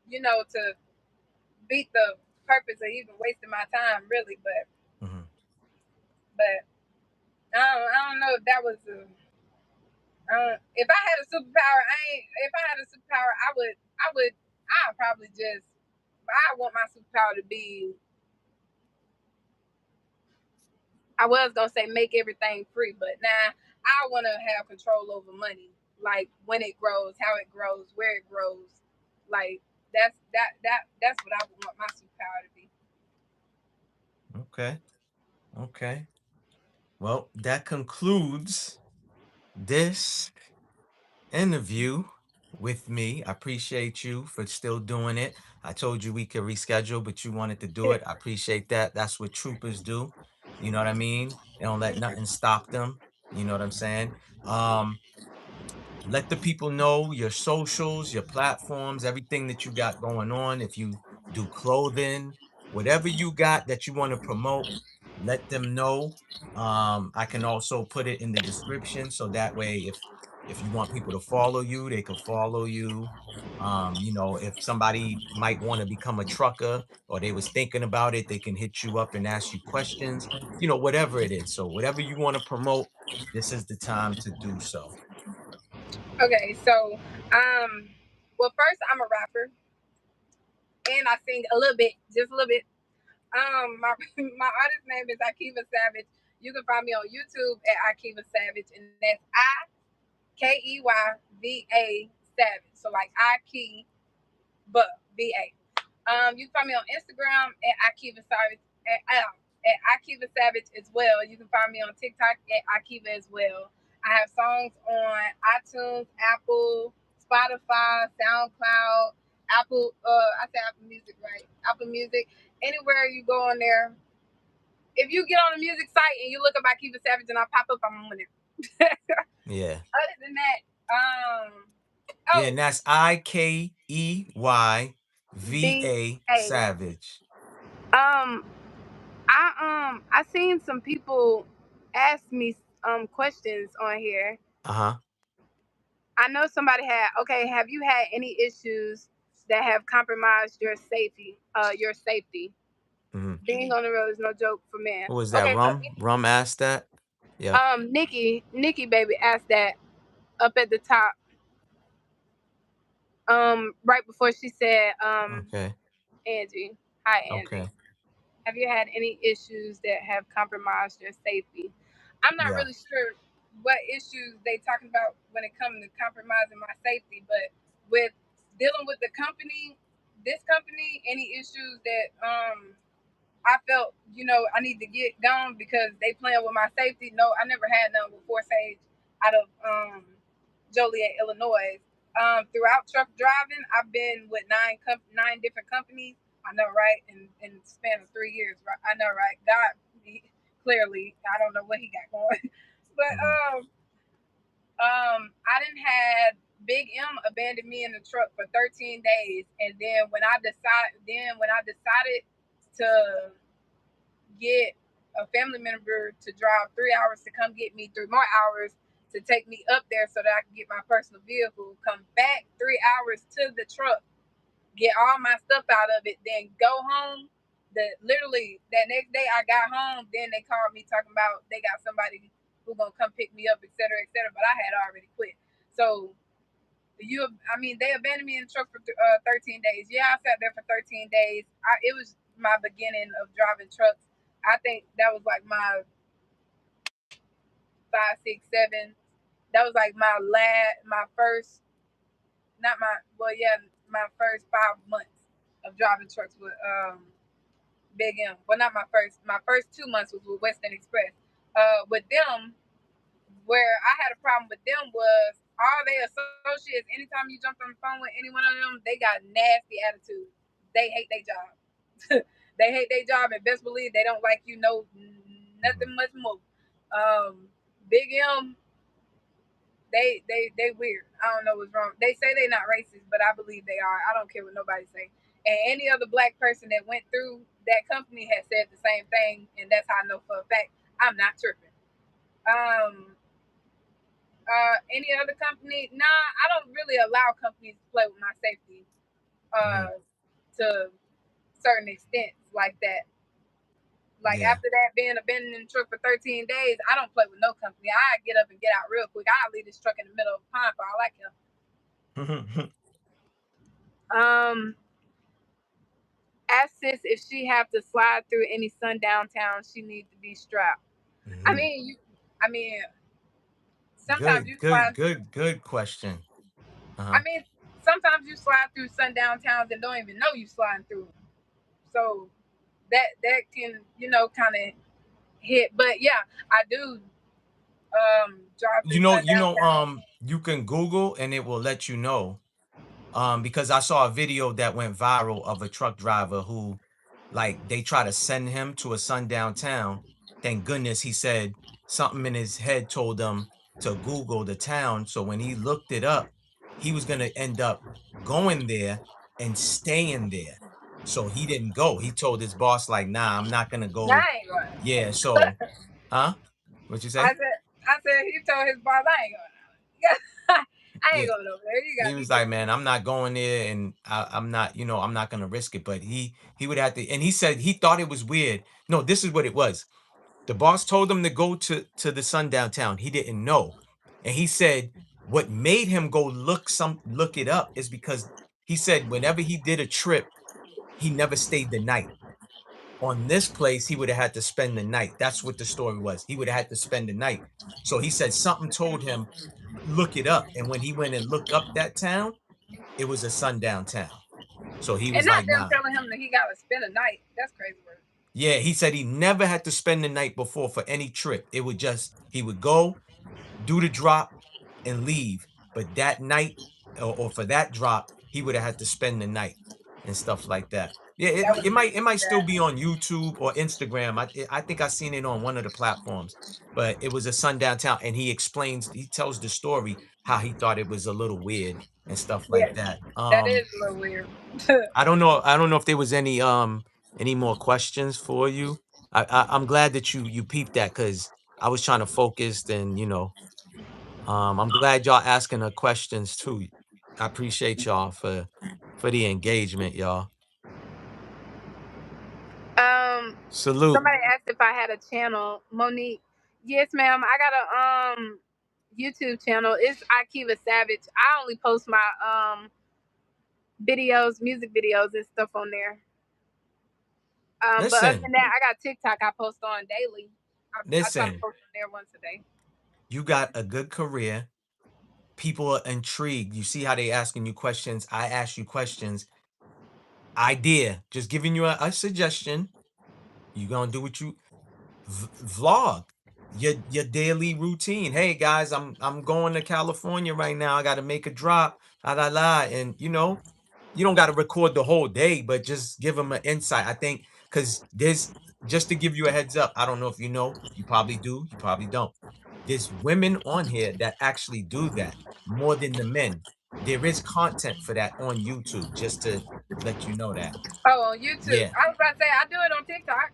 you know, to beat the purpose of even wasting my time, really. Hmm. But I don't know if that was a. If I had a superpower, If I had a superpower, I'd probably just. I want my superpower to be. I was gonna say make everything free, but now I want to have control over money, like when it grows, how it grows, where it grows. Like that's what I would want my superpower to be. Okay. Okay. Well, that concludes this interview with me. I appreciate you for still doing it. I told you we could reschedule, but you wanted to do it. I appreciate that. That's what troopers do. You know what I mean? They don't let nothing stop them. You know what I'm saying? Um, let the people know your socials, your platforms, everything that you got going on. If you do clothing, whatever you got that you want to promote, let them know. I can also put it in the description so that way if you want people to follow you, they can follow you. You know, if somebody might want to become a trucker or they was thinking about it, they can hit you up and ask you questions, you know, whatever it is. So whatever you want to promote, this is the time to do so. Okay, so well, first I'm a rapper and I sing a little bit, just a little bit. My my artist name is Ikeyva Savage. You can find me on YouTube at Ikeyva Savage, and that's Ikeyva Savage. So like Ikeyva. You can find me on Instagram at Ikeyva Savage at Ikeyva Savage as well. You can find me on TikTok at Ikeyva as well. I have songs on iTunes, Apple, Spotify, SoundCloud, I say Apple Music, right? Apple Music. Anywhere you go on there, if you get on the music site and you look up Ikeyva Savage and I pop up, I'm on there. Yeah. Other than that, Yeah, oh, and that's Ikeyva VA. Savage. Um, I seen some people ask me questions on here. Uh-huh. I know somebody had, okay, have you had any issues that have compromised your safety? Your safety. Hmm. Being on the road is no joke for men. Who was that? Okay, so Rum asked that? Yeah. Nikki baby asked that up at the top. Right before she said, Okay. Angie. Hi, Angie. Okay. Have you had any issues that have compromised your safety? I'm not Yeah. really sure what issues they talking about when it comes to compromising my safety, but with dealing with the company, this company, any issues that I felt, you know, I need to get gone because they playing with my safety. No, I never had none with Force Sage out of Joliet, Illinois. Throughout truck driving, I've been with nine different companies. I know, right? In the span of 3 years, right? I know, right? God, clearly, I don't know what he got going, but Hmm. I didn't had Big M abandoned me in the truck for 13 days, and when I decided to get a family member to drive 3 hours to come get me, 3 more hours to take me up there so that I can get my personal vehicle, come back 3 hours to the truck, get all my stuff out of it, then go home. Literally that next day I got home, then they called me talking about they got somebody who gonna come pick me up, etc., etc. But I had already quit. So they abandoned me in the truck for 13 days. Yeah, I sat there for 13 days. It was my beginning of driving trucks. I think that was like my 5, 6, 7. That was like my first, not my, well, yeah, my first 5 months of driving trucks with Big M. Well, not my first. My first 2 months was with Western Express. With them, where I had a problem with them was all their associates. Anytime you jumped on the phone with any one of them, they got nasty attitude. They hate their job. They hate their job, and best believe they don't like you. No, Hmm. nothing much more. Big M, they weird. I don't know what's wrong. They say they're not racist, but I believe they are. I don't care what nobody say. And any other black person that went through that company has said the same thing, and that's how I know for a fact I'm not tripping. Um, Any other company? Nah, I don't really allow companies to play with my safety to certain extents like that. Like Yeah. after that, being in the truck for 13 days, I don't play with no company. I get up and get out real quick. I leave this truck in the middle of a pond for all I care. Ask sis if she have to slide through any sundown town, she needs to be strapped. I mean, sometimes you slide. Good question. I mean, sometimes you slide through sundown towns and don't even know you sliding through them. So that can kind of hit. But yeah, I do drive through sundown towns. You can Google and it will let you know. Because I saw a video that went viral of a truck driver who, like, they try to send him to a sundown town. Thank goodness he said something in his head told him to Google the town. So when he looked it up, he was gonna end up going there and staying there. So he didn't go. He told his boss, like, nah, I'm not gonna Nah, go. I ain't going. Yeah, so What'd you say? I said he told his boss I ain't going. I Yeah. ain't going over there. You got He me was like, going. man, I'm not going there, and I'm not, I'm not gonna risk it. But he would have to, and he said he thought it was weird. No, this is what it was. The boss told him to go to the sundown town. He didn't know, and he said what made him go look it up is because he said whenever he did a trip, he never stayed the night. On this place, he would have had to spend the night. That's what the story was. He would have had to spend the night. So he said something told him look it up, and when he went and looked up that town, it was a sundown town. So he And was not like, them nah. telling him that he got to spend a night. That's crazy work. Yeah, he said he never had to spend the night before for any trip. It would just, he would go, do the drop, and leave. But that night, or for that drop, he would have had to spend the night and stuff like that. Yeah, That would be it might still bad. be on YouTube or Instagram. I think I seen it on one of the platforms, but it was a sundown town, and he tells the story how he thought it was a little weird and stuff Yeah, like that. that is a little weird. I don't know if there was any more questions for you. I'm glad that you peeped that because I was trying to focus and I'm glad y'all asking the questions too. I appreciate y'all for the engagement, y'all. Salute. Somebody asked if I had a channel. Monique, yes, ma'am. I got a YouTube channel. It's Ikeyva Savage. I only post my videos, music videos and stuff on there. But other than that, I got TikTok I post on daily. I try to Listen, post on there once a day. you got a good career. People are intrigued. You see how they asking you questions. I ask you questions. Idea. Just giving you a suggestion. You gonna do what you vlog your daily routine. Hey guys, I'm going to California right now. I got to make a drop. And you don't got to record the whole day, but just give them an insight. I think because there's just to give you a heads up. I don't know if you know. You probably do. You probably don't. There's women on here that actually do that more than the men. There is content for that on YouTube. Just to let you know that. Oh, on YouTube. Yeah. I was about to say I do it on TikTok.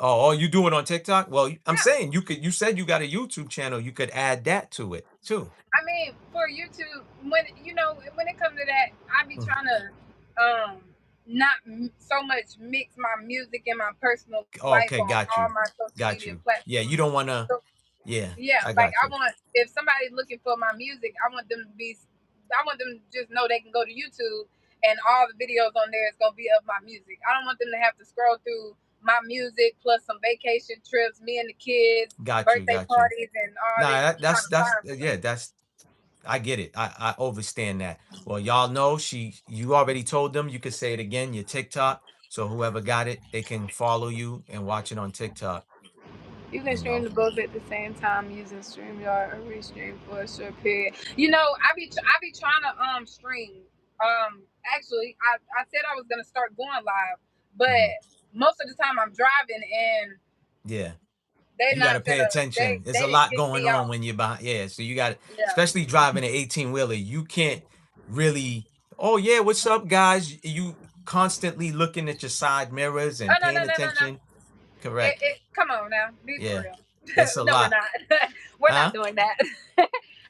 Oh, you do it on TikTok? Well, I'm Yeah. saying you said you got a YouTube channel. You could add that to it too. I mean, for YouTube, when it comes to that, I be trying to not so much mix my music and my personal life Okay, on got all you. my social Got media you. platforms. Yeah, you don't want to. So, Yeah, yeah, I like got I you. want, if somebody's looking for my music, I want them to just know they can go to YouTube and all the videos on there is gonna be of my music. I don't want them to have to scroll through my music plus some vacation trips, me and the kids, Got you. birthday Got you. parties, and all this Nah, trying to find stuff. yeah, I get it. I overstand that. Well, y'all know you already told them. You could say it again, your TikTok. So whoever got it, they can follow you and watch it on TikTok. You can stream the both at the same time using StreamYard or restream for a short period. I be trying to stream. Actually, I said I was gonna start going live, but most of the time I'm driving and Yeah. they You got to not pay gonna attention. There's they a didn't lot kick going me on off. when you're behind. Yeah, so you got to, Yeah. especially driving an 18-wheeler. You can't really. Oh yeah, what's up, guys? You constantly looking at your side mirrors Oh and no paying no. attention. Correct. Come on now, be for Yeah, real. it's a No, we're lot. not. We're not Huh? doing that.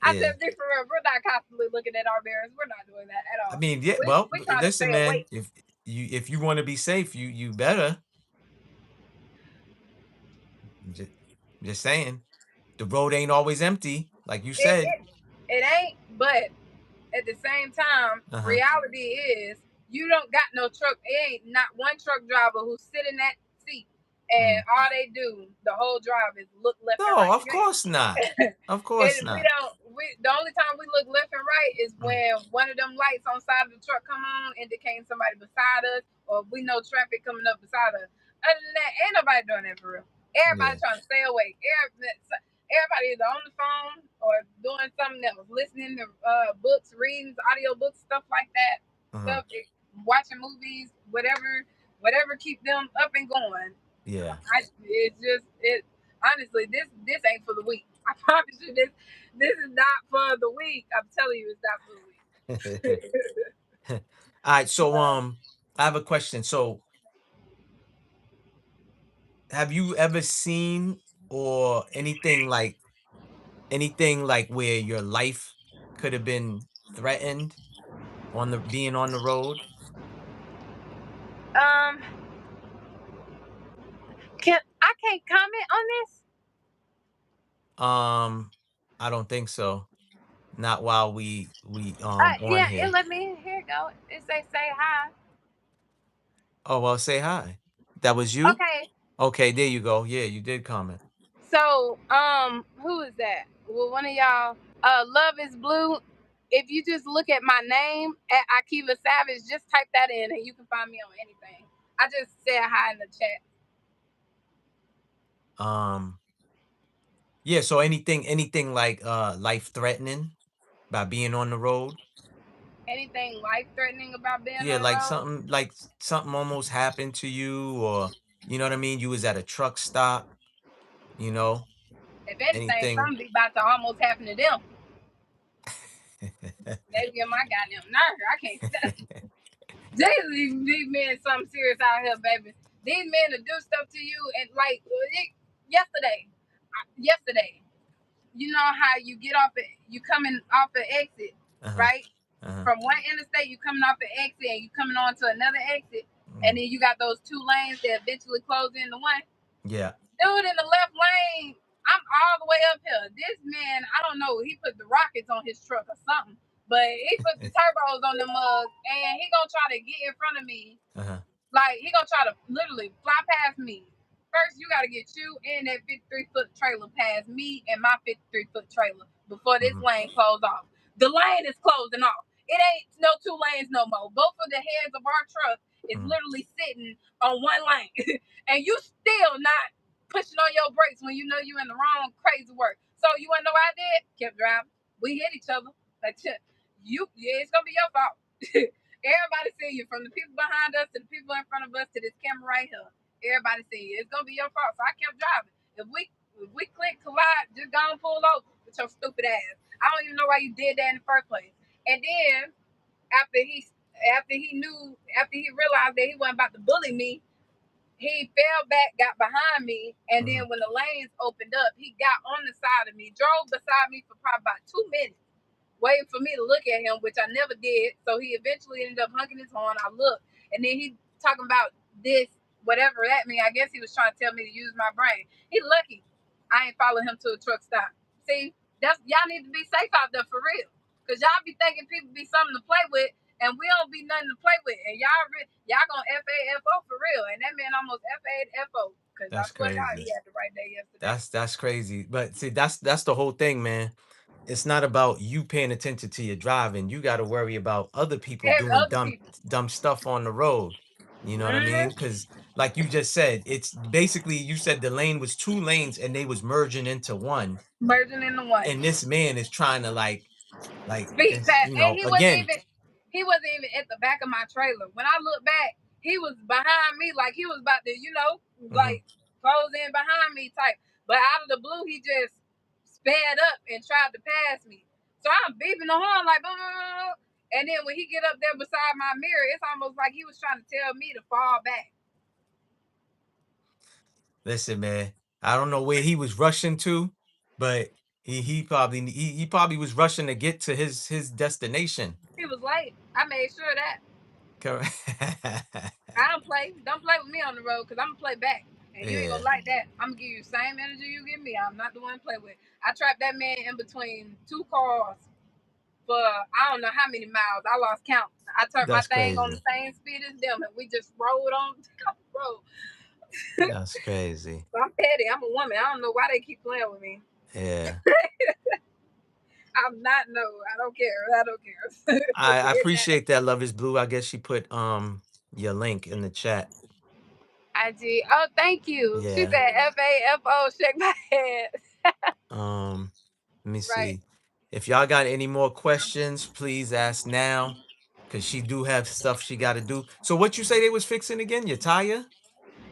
I Yeah. said, be for real. We're not constantly looking at our mirrors. We're not doing that at I all. mean, yeah. We Well, we trying to listen, stay man. awake. If you want to be safe, you better. Just, just saying. The road ain't always empty, like you It said. it, it ain't, but at the same time, Uh-huh. reality is you don't got no truck. It ain't not one truck driver who sit in that seat and Mm. all they do the whole drive is look left and No, right. of course not. Of course And we not. don't. We the only time we look left and right is Mm. when one of them lights on side of the truck come on, indicating somebody beside us, or if we know traffic coming up beside us. Other than that, ain't nobody doing that for real. Everybody Yeah. trying to stay awake. Everybody either on the phone or doing something else, listening to books, readings, audio books, stuff like that. Uh-huh. Stuff, watching movies, whatever keep them up and going. Yeah. It's just it. Honestly, this ain't for the weak. I promise you, this is not for the weak. I'm telling you, it's not for the weak. All right. So I have a question. So have you ever seen or anything like where your life could have been threatened on the being on the road? um, I can't comment on this. I don't think so. Not while we on Yeah, it here. let me. Here it go. It say hi. Oh, well, say hi. That was you? Okay, Okay, there you go. Yeah, you did comment. so who is that? Well, one of y'all. Love is blue. If you just look at my name at Ikeyva Savage, just type that in and you can find me on anything. I just said hi in the chat. Um, yeah, so anything like life threatening by being on the road? Anything life threatening about being Yeah, on the like road? something almost happened to you, or you know what I mean? You was at a truck stop, you know, If anything, anything. something be about to almost happen to them. They get my goddamn nerve. I can't stand it. These men something serious out here, baby. These men to do stuff to you and like yesterday. Yesterday, you know how you get off it, you coming off the exit, Uh-huh. right? Uh-huh. From one interstate, you coming off the exit and you coming on to another exit, and Mm. then you got those two lanes that eventually close into one. Yeah. Dude in the left lane, I'm all the way up here. This man, I don't know, he put the rockets on his truck or something, but he put the turbos on the mugs, and he gonna try to get in front of me. Uh-huh. Like he gonna try to literally fly past me. First, you gotta get you and that 53-foot trailer past me and my 53-foot trailer before this Mhm. lane close off. The lane is closing off. It ain't no two lanes no more. Both of the heads of our truck is Mhm. literally sitting on one lane, and you still not pushing on your brakes when you know you in the wrong crazy work. So you wanna know what I did? Kept driving. We hit each other. Like yeah, it's gonna be your fault. Everybody see you, from the people behind us to the people in front of us to this camera right here. Everybody see you. It's gonna be your fault. So I kept driving. If we click collide, just go and pull over with your stupid ass. I don't even know why you did that in the first place. And then after he after he realized that he wasn't about to bully me, he fell back, got behind me, and Mhm. then when the lanes opened up, he got on the side of me, drove beside me for probably about 2 minutes waiting for me to look at him, which I never did. So he eventually ended up honking his horn. I looked, and then he talking about this, whatever that mean. I guess he was trying to tell me to use my brain. He lucky I ain't follow him to a truck stop. See, that's y'all need to be safe out there for real, cause y'all be thinking people be something to play with, and we don't be nothing to play with. And y'all gonna FAFO for real. And that man almost FAFO, cause I That's swear to God crazy. he had the right day yesterday. That's crazy. But see, that's the whole thing, man. It's not about you paying attention to your driving. You got to worry about other people Every doing other people. dumb stuff on the road. You know what I mean? Mm-hmm. Because like you just said, it's basically you said the lane was two lanes and they was merging into one. Merging into one. And this man is trying to Speed it's, fast, you and know, again. he wasn't even at the back of my trailer. When I look back, he was behind me, like he was about to, Hmm. like close in behind me type. But out of the blue, he just sped up and tried to pass me. So I'm beeping the horn like, "Blah." And then when he get up there beside my mirror, it's almost like he was trying to tell me to fall back. Listen, man. I don't know where he was rushing to, but He probably was rushing to get to his destination. He was late. I made sure of that. Correct. I don't play. Don't play with me on the road because I'm gonna play back. And you ain't gonna Yeah, like that. I'm gonna give you the same energy you give me. I'm not the one to play with. I trapped that man in between two cars for I don't know how many miles. I lost count. I turned my that's thing on the crazy. same speed as them, and we just rolled on the road. That's crazy. So I'm petty. I'm a woman. I don't know why they keep playing with me. Yeah. I'm not. No, I don't care. I don't care. I Forget that. appreciate that, Love is Blue. I guess she put your link in the chat. I did. Oh, thank you. She Yeah. said FAFO. Shake my head. Um, let me Right. see. If y'all got any more questions, please ask now. Cause she do have stuff she gotta do. So what you say they was fixing again? Your tire?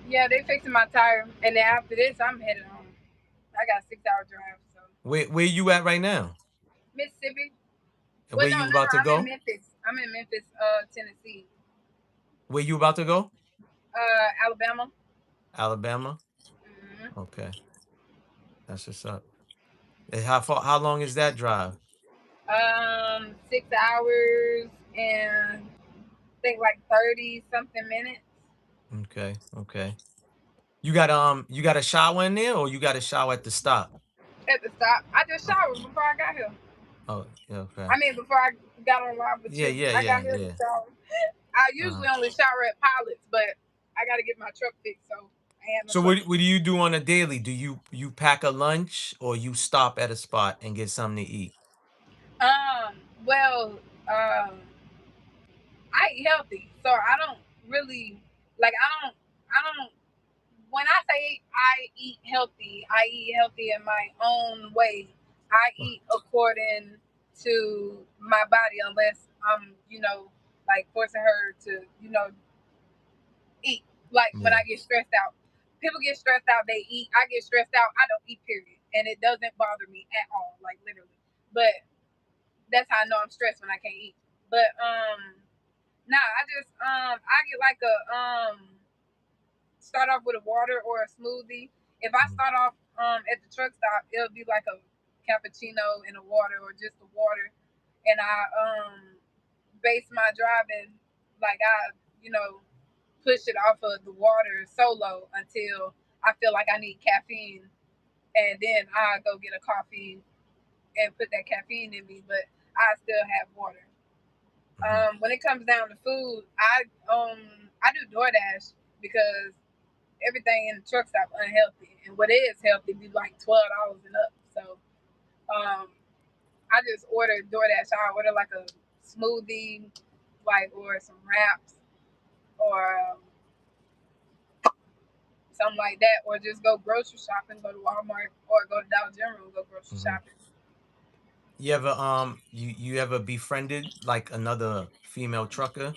Yeah, they fixing my tire, and then after this, I'm headed home. I got a 6 hour drive, so Where you at right now? Mississippi. And Well, where no, you no, no. about to I'm in go? Memphis. I'm in Memphis, Tennessee, Where you about to go? Alabama. Alabama? hmm Okay. That's what's up. How long is that drive? 6 hours and I think like 30 something minutes Okay, okay. You got a shower in there or you got a shower at the stop? at the stop. I just Oh, showered before I got here. oh, yeah, okay. I mean, before I got on live with Yeah, you, yeah, I yeah, got here to yeah. shower. I Uh, usually only shower at Pilots, but I got to get my truck fixed, so I had no so choice. what do you do on a daily? Do you pack a lunch or you stop at a spot and get something to eat? Well, um, I eat healthy, so I don't really like. I don't. When I say I eat healthy in my own way. I eat according to my body, unless I'm, like forcing her to, eat. Like when Yeah. I get stressed out, people get stressed out, they eat. I get stressed out, I don't eat. Period, and it doesn't bother me at all, like literally. But that's how I know I'm stressed when I can't eat. But nah, I get like a start off with a water or a smoothie. If I Mm, start off at the truck stop, it'll be like a cappuccino and a water or just a water, and I base my driving like I push it off of the water solo until I feel like I need caffeine, and then I go get a coffee and put that caffeine in me, but I still have water. mhm. When it comes down to food, I do DoorDash because everything in the truck stop unhealthy, and what is healthy be like $12 and up. So um, I just order DoorDash. I order like a smoothie, like or some wraps or something like that, or just go grocery shopping, go to Walmart or go to Dollar General and go grocery Mhm. shopping. You ever you ever befriended like another female trucker?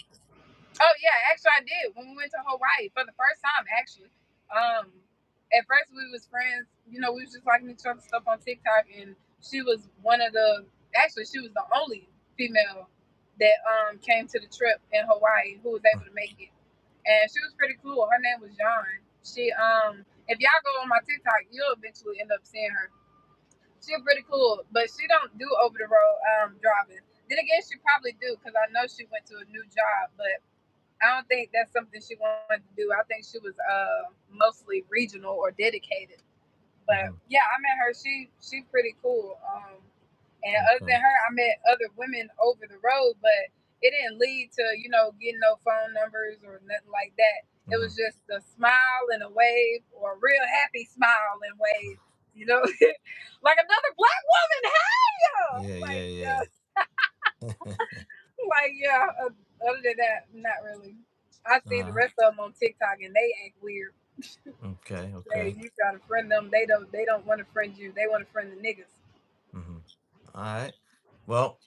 Oh yeah, actually I did when we went to Hawaii for the first time. Actually, um, at first we was friends. We was just liking each other's stuff on TikTok, and she was one of the. Actually, she was the only female that came to the trip in Hawaii who was able to make it, and she was pretty cool. Her name was John. If y'all go on my TikTok, you'll eventually end up seeing her. She's pretty cool, but she don't do over the road driving. Then again, she probably do because I know she went to a new job, but I don't think that's something she wanted to do. I think she was mostly regional or dedicated. But Mhm. yeah, I met her. She's pretty cool. And other Okay. than her, I met other women over the road, but it didn't lead to getting no phone numbers or nothing like that. It was Mhm. just a smile and a wave, or a real happy smile and wave. You know, like another black woman. Hey, Yeah, like yeah, yeah. other than that, not really. I see the uh, rest of them on TikTok and they act weird. okay, Hey, okay. you try to friend them, they don't want to friend you. They want to friend the niggas. Mhm. All right. Well,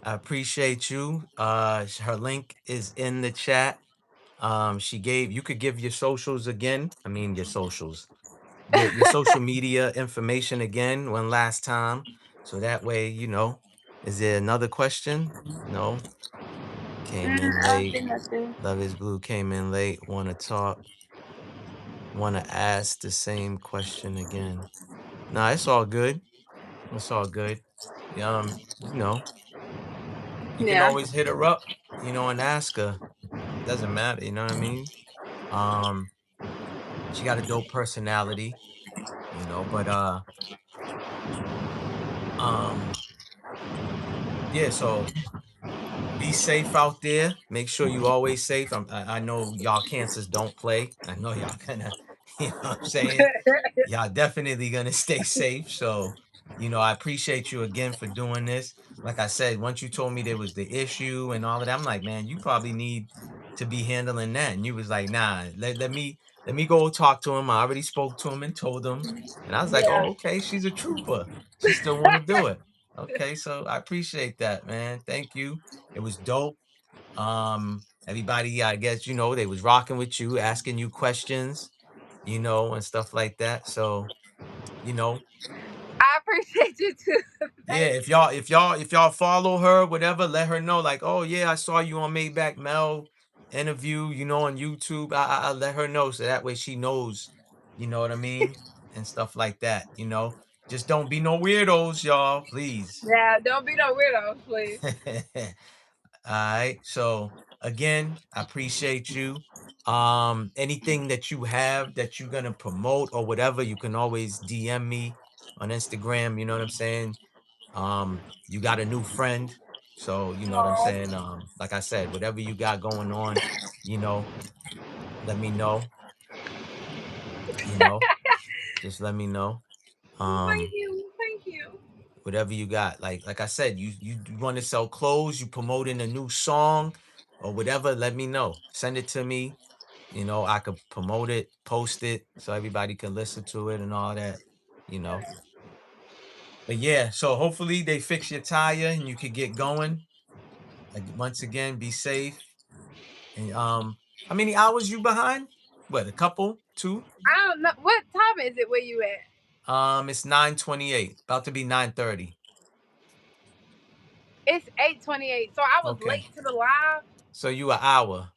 I appreciate you. Her link is in the chat. She gave you could give your socials again. I mean your socials. Your social media information again one last time. So that way, is there another question? No. Came in I don't late. see nothing. Love is Blue came in late. Wanna talk. Wanna ask the same question again. Nah, it's all good. It's all good. You know, you can Yeah. always hit her up, and ask her. Doesn't matter, you know what I mean? Um, she got a dope personality, but um, yeah, so be safe out there. Make sure you always safe. I know y'all cancers don't play. I know y'all gonna, you know what I'm saying? Y'all definitely gonna stay safe. So, I appreciate you again for doing this. Like I said, once you told me there was the issue and all of that, I'm like, man, you probably need to be handling that. And you was like, nah, let me go talk to him. I already spoke to him and told him. And I was like, Yeah. oh, okay, she's a trooper. She still want to do it. Okay, so I appreciate that, man. Thank you. It was dope. Everybody, I guess, they was rocking with you, asking you questions, and stuff like that. So, you know, I appreciate you too. yeah, Thank if you. y'all follow her, whatever, let her know, like, oh yeah, I saw you on Maybach Mel interview, on YouTube. I let her know so that way she knows, you know what I mean? And stuff like that, Just don't be no weirdos, y'all, please. Yeah, don't be no weirdo, please. All right. So again, I appreciate you. Anything that you have that you're gonna promote or whatever, you can always DM me on Instagram. You know what I'm saying? You got a new friend, so you know what I'm Oh, saying. Like I said, whatever you got going on, you know, let me know. You know, just let me know. thank Um, you. Thank you. whatever you got. Like I said, you want to sell clothes, you promoting a new song or whatever, let me know. Send it to me. I could promote it, post it so everybody can listen to it and all that, you know. But yeah, so hopefully they fix your tire and you could get going. Once again, be safe. And how many hours you behind? What, a couple? Two? I don't know what time is it where you at. It's 9:28, about to be 9:30. It's 8:28. So I was Okay. late to the live. So you an hour.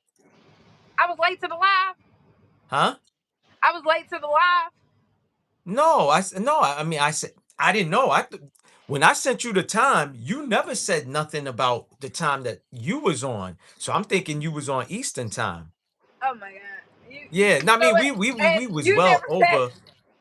I was late to the live. Huh? I was late to the live. No, no. I mean, I said I didn't know. When I sent you the time, you never said nothing about the time that you was on. So I'm thinking you was on Eastern time. Oh my god. Yeah, no, I So mean it, we and was you well never said. over.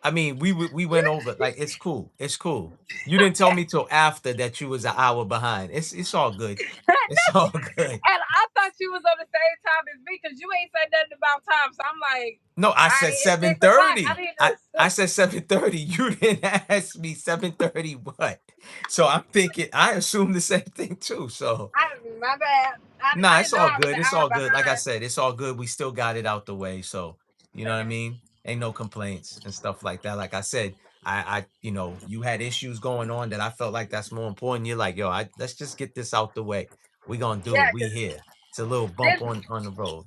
I mean we went over, like, it's cool. It's cool. You didn't tell me till after that you was an hour behind. It's all good. It's all good. And I thought you was on the same time as me because you ain't said nothing about time. So I'm like, No, I all said right, it's 6 o'clock. I 7:30. need I to. said 7:30. You didn't ask me 7:30 what. So I'm thinking I assumed the same thing too. So My bad. nah, I it's didn't know all I was good. an It's hour all good. Like I behind. said, it's all good. We still got it out the way. So you know what I mean? Ain't no complaints and stuff like that. Like I said, you had issues going on that I felt like that's more important. You're like, yo, let's just get this out the way. We gonna do it. Yeah, We because here. It's a little bump this on the road.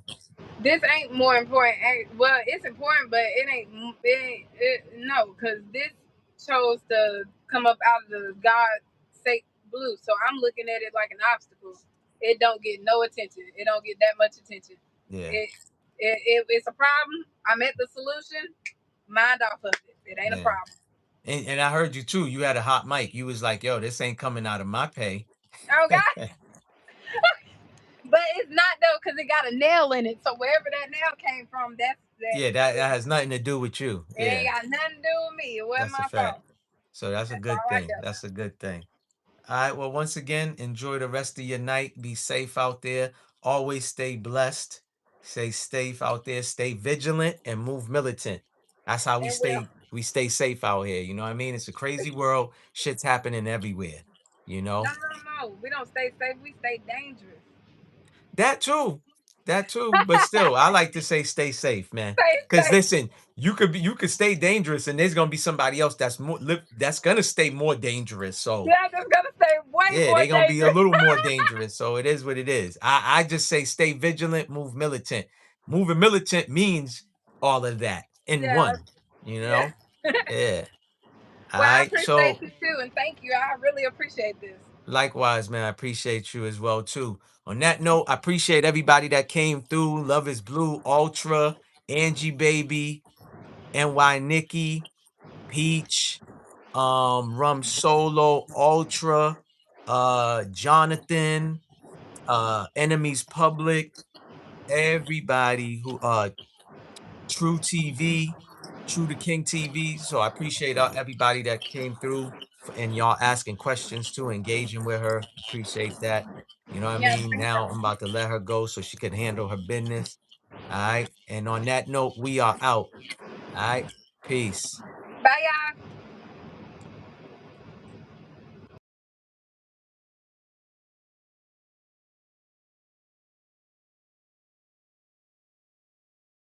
this ain't more important. Well, it's important, but no, because this chose to come up out of the God sake blue. So I'm looking at it like an obstacle. It don't get no attention. It don't get that much attention. Yeah, It's a problem. I'm at the solution. Mind off of it. It ain't a yeah. problem. And I heard you too. You had a hot mic. You was like, yo, this ain't coming out of my pay. Oh God, but it's not though because it got a nail in it. So wherever that nail came from, that's that. Yeah, that has nothing to do with you. It ain't Yeah, got nothing to do with me. It wasn't that's a my fact. fault. So that's a That's good all right thing. there. That's a good thing. All right. Well, once again, enjoy the rest of your night. Be safe out there. Always stay blessed. Stay safe out there. Stay vigilant and move militant. That's how we And well, stay safe out here. You know what I mean? It's a crazy world. Shit's happening everywhere. You no, know? no, no. We don't stay safe. We stay dangerous. That too. That too. But still, I like to say stay safe, man. Stay Cause safe. listen, you could stay dangerous and there's gonna be somebody else that's gonna stay more dangerous. So Yeah, just gonna stay way yeah, more they're gonna be a dangerous. little more dangerous. So it is what it is. I just say stay vigilant, move militant. Moving militant means all of that in Yeah, one, you yeah. know? Yeah. All Well, I right. appreciate So you too, and thank you. I really appreciate this. likewise, man, I appreciate you as well too. On that note, I appreciate everybody that came through. Love is Blue, Ultra, Angie Baby, NY Nikki, Peach, Rum Solo, Ultra, Jonathan, Enemies Public, everybody who True TV, True to King TV. So I appreciate everybody that came through and y'all asking questions too, engaging with her. Appreciate that. You know what I Yeah, mean? Now I'm about to let her go so she can handle her business. All right. And on that note, we are out. All right. Peace. bye, y'all.